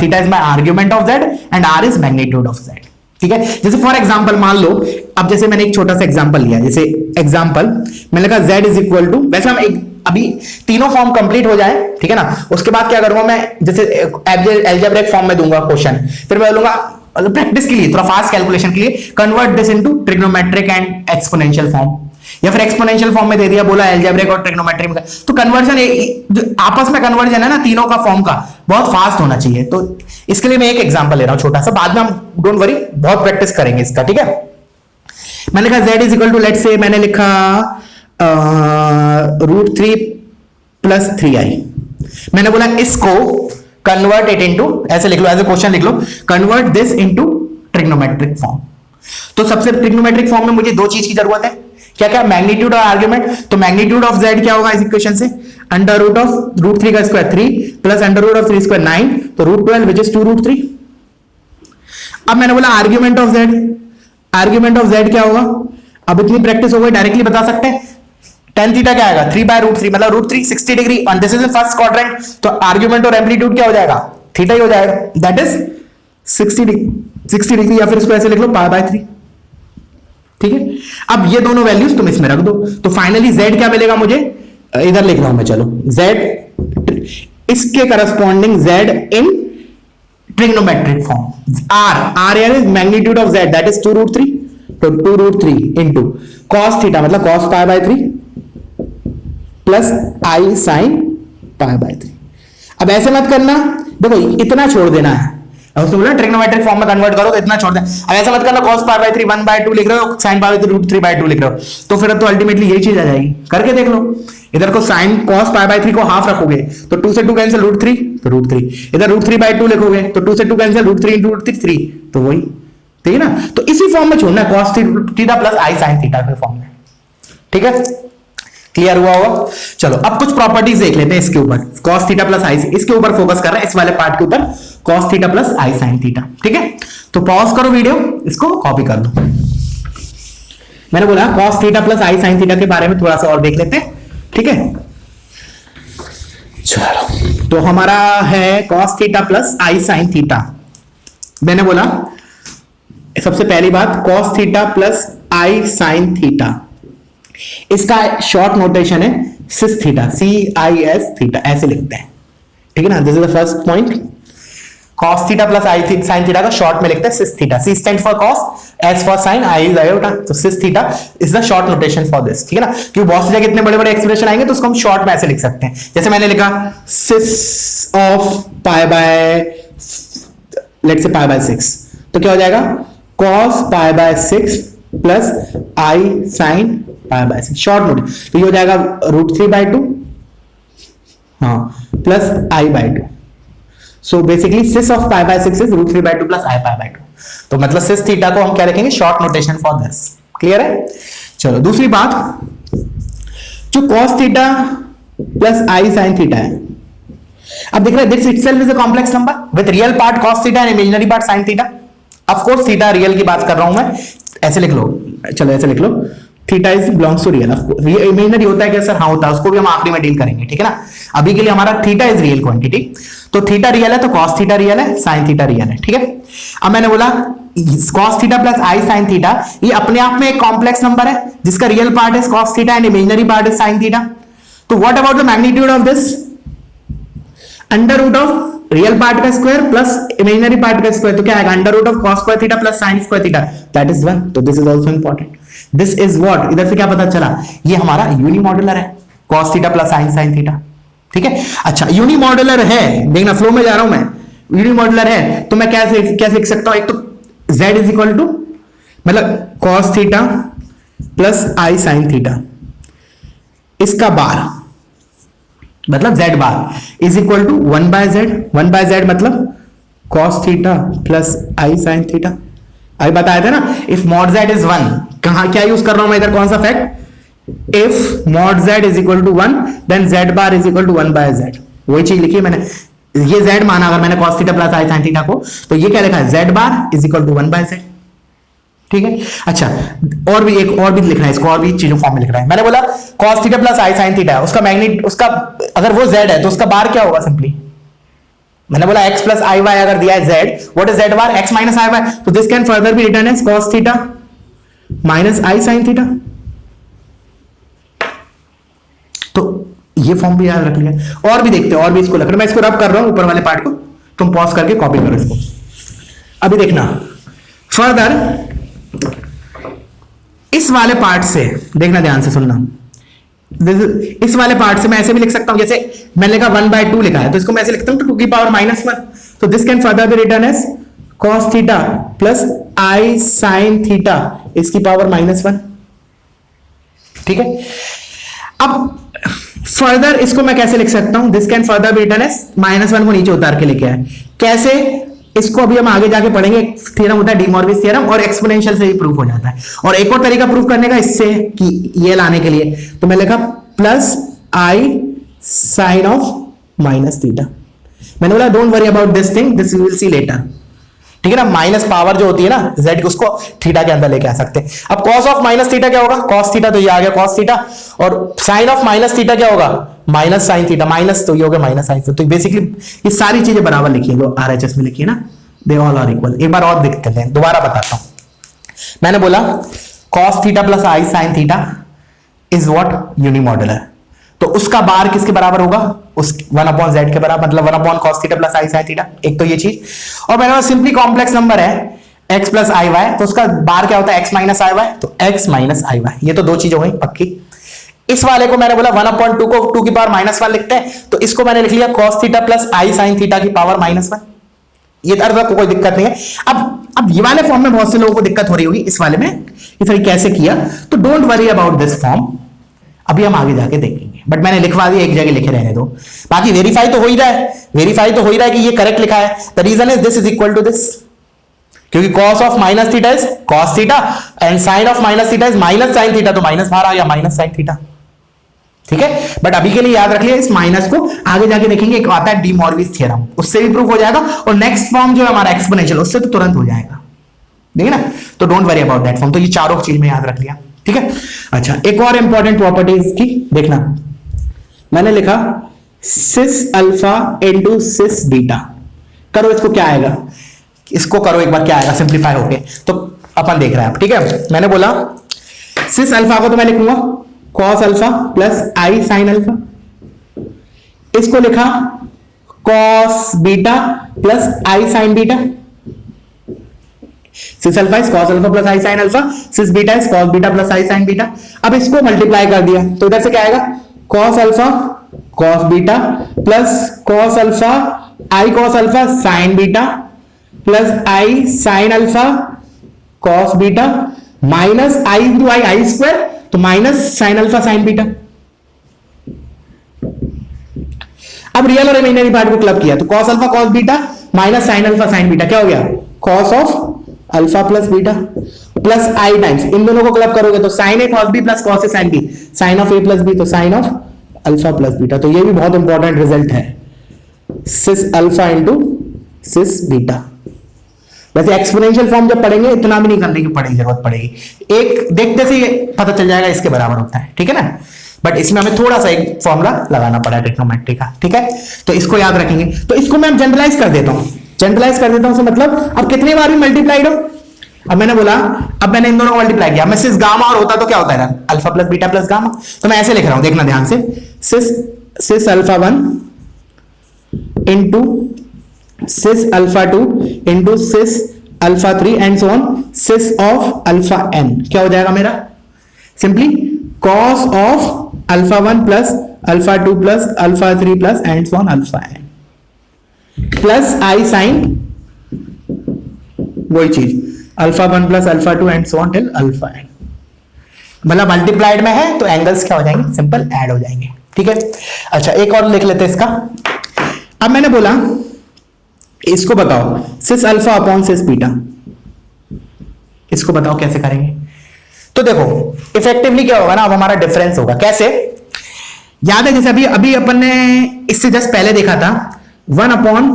theta is my argument of z and r is magnitude of z, ठीक है। जैसे फॉर एग्जांपल मान लो, अब जैसे मैंने एक छोटा सा एग्जांपल लिया, जैसे एग्जांपल मैंने कहा z इज इक्वल टू, वैसे हम एक अभी तीनों फॉर्म कंप्लीट हो जाए, ठीक है ना, उसके बाद क्या करूंगा मैं, जैसे अलजेब्रिक फॉर्म में दूंगा क्वेश्चन, फिर मैं बोलूंगा प्रैक्टिस के लिए, थोड़ा फास्ट कैलकुलेशन के लिए, convert this into trigonometric and exponential form, या फिर एक्सपोनेंशियल फॉर्म में दे दिया, बोला अलजेब्रिक और ट्रिग्नोमेट्रिक में, तो कन्वर्जन आपस में कन्वर्जन है ना तीनों का फॉर्म का, बहुत फास्ट होना चाहिए। तो इसके लिए मैं एक एग्जांपल ले रहा हूं छोटा सा, बाद में हम डोंट वरी बहुत प्रैक्टिस करेंगे इसका, ठीक है। मैंने कहा z is equal to, let's say मैंने लिखा √3 प्लस 3i, मैंने बोला इसको कन्वर्ट इट इनटू, ऐसे लिख लो, एज ए क्वेश्चन लिख लो, convert this into trigonometric form. तो सबसे ट्रिग्नोमेट्रिक फॉर्म में मुझे दो चीज की जरूरत है, क्या क्या, मैग्नीट्यूड और आर्गुमेंट। तो मैग्नीट्यूड ऑफ z क्या होगा इस इक्वेशन से, अंडर रूट ऑफ √3 का square 3 plus under root of 3 square 9, तो √12 विच इज 2√3। अब मैंने बोला आर्गुमेंट ऑफ z क्या होगा, अब इतनी प्रैक्टिस हो गई डायरेक्टली बता सकते हैं, tan थीटा क्या आएगा 3/√3 मतलब √3 60 degree and this is in first quadrant तो आर्गुमेंट और एम्पलीट्यूड क्या हो जाएगा थीटा ही हो जाएगा दैट इज 60 डिग्री या फिर इसको ऐसे लिख लो π/3 ठीक है। अब ये दोनों वैल्यूज तुम इसमें रख दो तो फाइनली z क्या मिलेगा मुझे इधर लिख रहा हूं मैं चलो z इसके corresponding z in trigonometric form r is magnitude of z that is 2√3 तो 2√3 इंटू cos थीटा मतलब cos π/3 प्लस i sin π/3। अब ऐसे मत करना देखो इतना छोड़ देना है उसने बोला ट्रिग्नोमेट्रिक फॉर्म में कन्वर्ट करो तो इतना छोड़ दें। अब ऐसा मत करना cos π/3 1/2 लिख रहे हो sin π/3 √3/2 लिख रहे हो तो फिर तो अल्टीमेटली यही चीज आ जाएगी करके देख लो। इधर को sin cos π/3 को हाफ रखोगे तो 2 से 2 कैंसिल √3 तो √3 इधर √3/2 लिखोगे तो 2 से 2 कैंसिल √3 × √3 तो वही ठीक है ना। तो इसी फॉर्म में छोड़ना है cos theta plus i sin theta के फॉर्म में ठीक है क्लियर हुआ होगा। चलो अब कुछ प्रॉपर्टीज देख लेते हैं इसके ऊपर cos थीटा प्लस i इसके ऊपर फोकस कर रहे हैं इस वाले पार्ट के ऊपर cos theta plus i sin theta ठीक है। तो पॉज करो वीडियो इसको कॉपी कर लो। मैंने बोला cos theta plus i sin theta के बारे में थोड़ा सा और देख लेते हैं ठीक है। चलो तो हमारा है cos theta plus i sin theta. मैंने बोला सबसे पहली बात cos theta plus i sin theta इसका शॉर्ट नोटेशन है सिस थीटा CIS थीटा ऐसे लिखते हैं ठीक है ना। This is the first point cos theta plus i sin theta का शॉर्ट में लिखते हैं cis theta C stand for cos S for sin I is iota तो cis theta is the short notation for this ठीक है ना। क्योंकि बहुत सी जगह इतने बड़े बड़े एक्सप्रेशन आएंगे तो उसको हम शॉर्ट में ऐसे लिख सकते हैं जैसे मैंने लिखा सिस ऑफ लेट्स से π/6 तो क्या हो जाएगा cos π/6 plus i sin π/6 short note तो ये हो जाएगा √3/2 हाँ प्लस i/2 सो basically cis of π/6 is √3/2 plus i/2 तो मतलब सिस थीटा को हम क्या लिखेंगे short notation for this clear है। चलो दूसरी बात जो cos theta plus i sin theta है अब देख रहे हैं this itself is a complex number with real part cos theta and imaginary part sin theta. Of course theta real की बात कर रहा हूं मैं ऐसे लिख लो चलो ऐसे लिख लो theta is belongs to real ये इमेजिनरी होता है क्या सर हाँ होता है उसको भी हम आखिरी में डील करेंगे ठीक है ना। अभी के लिए हमारा थीटा इज रियल क्वांटिटी तो थीटा रियल है तो cos थीटा रियल है sin थीटा रियल है ठीक है। अब मैंने बोला cos theta plus i sin theta ये अपने आप में एक कॉम्प्लेक्स नंबर है जिसका real part is cos theta and imaginary part is sin theta. तो what about the magnitude of this under root of real part का स्क्वायर प्लस इमेजिनरी पार्ट का स्क्वायर तो क्या आएगा under root of cos square theta plus sin square theta that is 1 तो this is also important. This is what इधर से क्या पता चला ये हमारा यूनिमॉड्यूलर है cos theta plus sin theta ठीक है। अच्छा यूनिमॉड्यूलर है देखना फ्लो में जा रहा हूं मैं यूनिमॉड्यूलर है तो मैं क्या लिख सकता हूं एक तो z इज इक्वल टू मतलब cos theta plus i sin theta इसका बार मतलब z bar is equal to 1/z मतलब cos theta plus i sin theta. अभी बताया था ना इफ mod z इज 1 कहां क्या यूज कर रहा हूं मैं इधर कौन सा fact if mod z is equal to 1 then z bar is equal to 1/z वही चीज लिखी है मैंने ये z माना अगर मैंने cos theta plus i sin theta को तो ये क्या लिखा है z bar is equal to 1/z ठीक है। अच्छा और भी लिखना है इसको और भी चीजों फॉर्म में लिख रहा है। मैंने बोला cos theta plus i sin theta उसका मैग्नीट उसका अगर वो z है तो उसका बार क्या होगा सिंपली मैंने बोला x प्लस i y अगर दिया है z what is z bar x minus i y तो this can further be written as cos theta minus i sin theta. तो ये फॉर्म भी याद रख लिया और भी देखते हैं और भी इसको लग रहा है मैं इसको रब कर रहा हूं ऊपर वाले पार्ट को तुम पॉज करके कॉपी करो इसको। अभी देखना फर्दर इस वाले पार्ट से देखना ध्यान से सुनना इस वाले पार्ट से मैं ऐसे भी लिख सकता हूं जैसे मैंने लिखा 1/2 लिखा है तो इसको मैं ऐसे लिखता हूं टू की पावर -1 तो this can further be written as cos theta plus i sin theta इसकी पावर -1 ठीक है। अब फर्दर इसको मैं कैसे लिख सकता हूं this can further be written as -1 को नीचे उतार के लेके आए कैसे इसको अभी हम आगे जाके पढ़ेंगे थ्योरम होता है डी मॉर्गन थ्योरम और एक्सपोनेंशियल से ही प्रूफ हो जाता है। और एक और तरीका प्रूफ करने का इससे कि ये लाने के लिए तो मैं लिखा plus i sin of minus theta. मैंने बोला don't worry about this thing this you will see later ठीक है ना, माइनस पावर जो होती है ना z की, उसको थीटा के अंदर लेके आ सकते हैं। अब cos ऑफ माइनस थीटा क्या होगा, cos थीटा, तो ये आ गया cos थीटा, और sin ऑफ माइनस थीटा क्या होगा, माइनस sin थीटा, माइनस तो ये हो गया माइनस sin। तो बेसिकली ये सारी चीजें बराबर लिखी है जो RHS में लिखी है ना, दे ऑल आर इक्वल। एक बार और देखते हैं, दोबारा बताता हूं। मैंने बोला cos theta plus i sin theta is what, unimodular, तो उसका बार किसके बराबर होगा, उस 1/z के बराबर, मतलब 1/cos theta plus i sin theta. एक तो ये चीज, और मैंने सिंपली कॉम्प्लेक्स नंबर है x प्लस आई वाई, तो उसका बार क्या होता है, x माइनस आई वाई, तो x माइनस आई वाई। ये तो दो चीज हो गई पक्की। इस वाले को मैंने बोला 1/2 को 2 की पावर -1 लिखते हैं, तो इसको मैंने लिख लिया cos theta plus i sin theta की पावर -1। ये अर्थ को कोई दिक्कत नहीं है। अब ये वाले फॉर्म में बहुत से लोगों को दिक्कत हो रही होगी, इस वाले में इस तरह कैसे किया, तो don't worry about this form, अभी हम आगे जाके देखेंगे, बट मैंने लिखवा दिया, एक जगह लिखे रहने दो। बाकी वेरीफाई तो हो ही रहा है, वेरीफाई तो हो ही रहा है कि ये करेक्ट लिखा है। The reason is this is equal to this, क्योंकि cos of minus theta is cos theta and sin of minus theta is minus sin theta, तो माइनस बाहर आ गया माइनस sin थीटा। ठीक है, बट अभी के लिए याद रख लिया इस माइनस को, आगे जाके देखेंगे एक आता है डी मॉर्विस थ्योरम, उससे भी प्रूफ हो जाएगा, और नेक्स्ट फॉर्म जो है हमारा एक्सपोनेंशियल, उससे तो तुरंत हो जाएगा, ठीक है ना। तो don't worry about that form. तो ये चारों चीज में याद रख लिया, ठीक है। अच्छा, एक और इंपॉर्टेंट प्रॉपर्टी इसकी देखना, मैंने लिखा सिस अल्फा इंटू सिस बीटा, करो इसको क्या आएगा, इसको करो एक बार क्या आएगा सिंप्लीफाई होके, तो अपन देख रहे हैं, ठीक है। मैंने बोला सिस अल्फा को तो मैं लिखूंगा cos alpha plus i sine alpha, इसको लिखा cos beta plus i sine beta, cis alpha is cos alpha plus i sine alpha, cis beta is cos beta plus i sine beta. अब इसको multiply कर दिया तो इधर से क्या आएगा, cos alpha cos beta plus cos alpha i cos alpha sine beta plus i sine alpha cos beta minus i into i square, तो minus sine alpha sine beta. अब रियल और इमेजिनरी पार्ट को club किया तो cos alpha cos beta minus sine alpha sine beta क्या हो गया, cos of alpha plus beta plus i times, इन दोनों को क्लब करोगे तो sine A cos B plus cos A sine B, sine of A plus B, तो sine of alpha plus beta. तो ये भी बहुत इंपॉर्टेंट रिजल्ट है, cis alpha into cis beta. वैसे एक्सपोनेंशियल फॉर्म जब पढ़ेंगे इतना भी नहीं करने की पड़ेगी, जरूरत पड़ेगी, एक देखते से पता चल जाएगा इसके बराबर होता है, ठीक है ना। बट इसमें हमें थोड़ा सा एक फॉर्मूला लगाना पड़ा ट्रिग्नोमेट्री का, ठीक है, तो इसको याद रखेंगे। तो इसको मैं जनरलाइज कर देता हूं, जनरलाइज कर देता हूं, मतलब अब कितने बार भी मल्टीप्लाइड हो, अब मैंने बोला, अब मैंने इन दोनों को मल्टीप्लाई किया, मैं सिस गामा और होता तो क्या होता है ना, alpha plus beta plus gamma, तो मैं ऐसे लिख रहा हूं, देखना ध्यान से, cis alpha 1 into cis alpha 2 into cis alpha 3 and so on cis of alpha n, क्या हो जाएगा मेरा, simply cos of alpha 1 plus alpha 2 plus alpha 3 plus and so on alpha n plus i sine वही चीज alpha 1 plus alpha 2 and so on till alpha n, मतलब multiplied में है तो एंगल्स क्या हो जाएंगे, सिंपल ऐड हो जाएंगे, ठीक है। अच्छा, एक और लिख लेते हैं इसका। अब मैंने बोला इसको बताओ सिस अल्फा अपॉन सिस बीटा, इसको बताओ कैसे करेंगे। तो देखो इफेक्टिवली क्या होगा ना, अब हमारा डिफरेंस होगा, कैसे याद है, जैसे अभी अभी अपन ने इससे जस्ट पहले देखा था 1 upon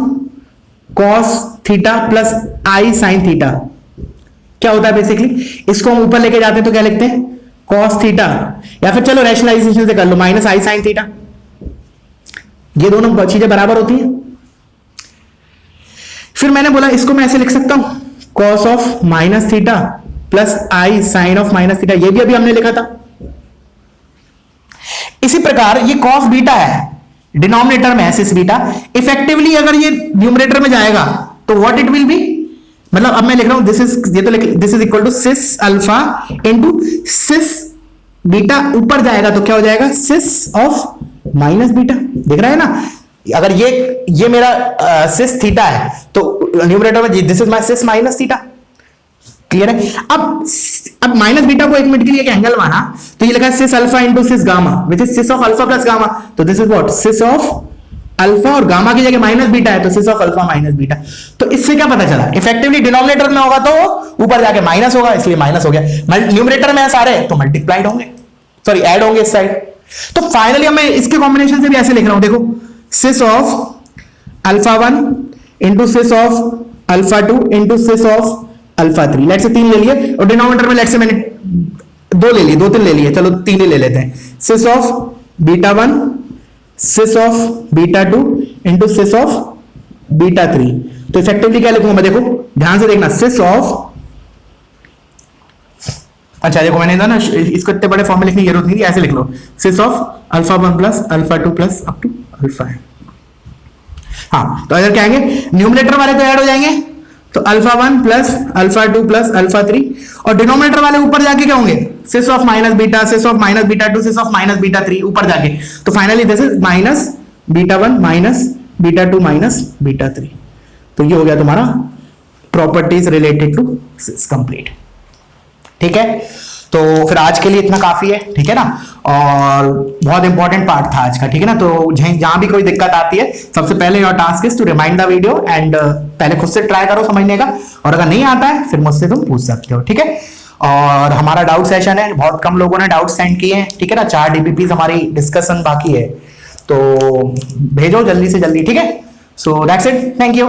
cos theta plus i sine theta, क्या होता है बेसिकली, इसको हम ऊपर लेके जाते हैं तो क्या लिखते हैं कॉस थीटा, या फिर चलो रैशनलाइजेशन से कर लो माइनस आई साइन थीटा, ये दोनों चीजें बराबर होती हैं। फिर मैंने बोला इसको मैं ऐसे लिख सकता हूं cos of minus theta plus i sine of minus theta, ये भी अभी हमने लिखा था। इसी प्रकार ये cos बीटा है, डिनोमिनेटर में है सिस बीटा, इफेक्टिवली अगर ये न्यूमरेटर में जाएगा तो व्हाट इट विल बी, मतलब अब मैं लिख रहा हूं दिस इज, ये तो this is equal to cis alpha into cis beta, ऊपर जाएगा तो क्या हो जाएगा सिस ऑफ माइनस बीटा, दिख रहा है ना। अगर ये मेरा सिस थीटा है तो न्यूमरेटर में this is my cis minus theta, clear है। अब माइनस बीटा को एक मिनट के लिए एक एंगल माना तो ये लिखा है cis alpha into cis gamma which is cis of alpha plus gamma, तो this is what cis of alpha, और गामा की जगह माइनस बीटा है तो cis of alpha minus beta. तो इससे क्या पता चला, इफेक्टिवली डिनोमिनेटर में होगा तो ऊपर जाके माइनस होगा, इसलिए माइनस हो गया, न्यूमरेटर में है सारे तो मल्टीप्लाइड होंगे, सॉरी ऐड होंगे इस साइड। तो फाइनली मैं इसके कॉम्बिनेशन से भी ऐसे लिख रहा हूं, देखो cis of alpha 1 into cis of alpha 2 into cis of alpha 3। Let's say 3 ले लिए और डिनोमिनेटर में लेट से मैंने 2 ले लिए, 2 3 ले लिए, चलो 3 ही ले लेते हैं। Cis of beta 1 cis of beta 2 into cis of beta 3। तो इफेक्टिवली क्या लिखूंगा मैं, देखो ध्यान से देखना, सिस ऑफ, अच्छा देखो मैंने ना इसको इतने बड़े फॉर्म में लिखने की जरूरत नहीं थी, ऐसे लिख लो, cis of alpha 1 plus alpha 2 plus up to alpha है। हाँ तो इधर क्या आएंगे, न्यूमरेटर वाले तो ऐड हो जाएंगे, तो alpha 1 plus alpha 2 plus alpha 3, और डिनोमिनेटर वाले ऊपर जाके क्या होंगे, cis of minus beta, cis of minus beta 2, cis of minus beta 3 ऊपर जाके, तो finally this is minus beta 1 minus beta 2 minus beta 3। तो ये हो गया तुम्हारा properties related to cis complete. ठीक है, तो फिर आज के लिए इतना काफी है, ठीक है ना, और बहुत इंपॉर्टेंट पार्ट था आज का, ठीक है ना। तो जहां भी कोई दिक्कत आती है, सबसे पहले your task is to remind the video and पहले खुद से ट्राई करो समझने का, और अगर नहीं आता है फिर मुझसे तुम पूछ सकते हो, ठीक है। और हमारा डाउट सेशन है, बहुत कम लोगों ने डाउट सेंड किए हैं, ठीक है ना, 4 DBPs हमारी डिस्कशन बाकी है, तो भेजो जल्दी से जल्दी, ठीक है। So that's it, thank you.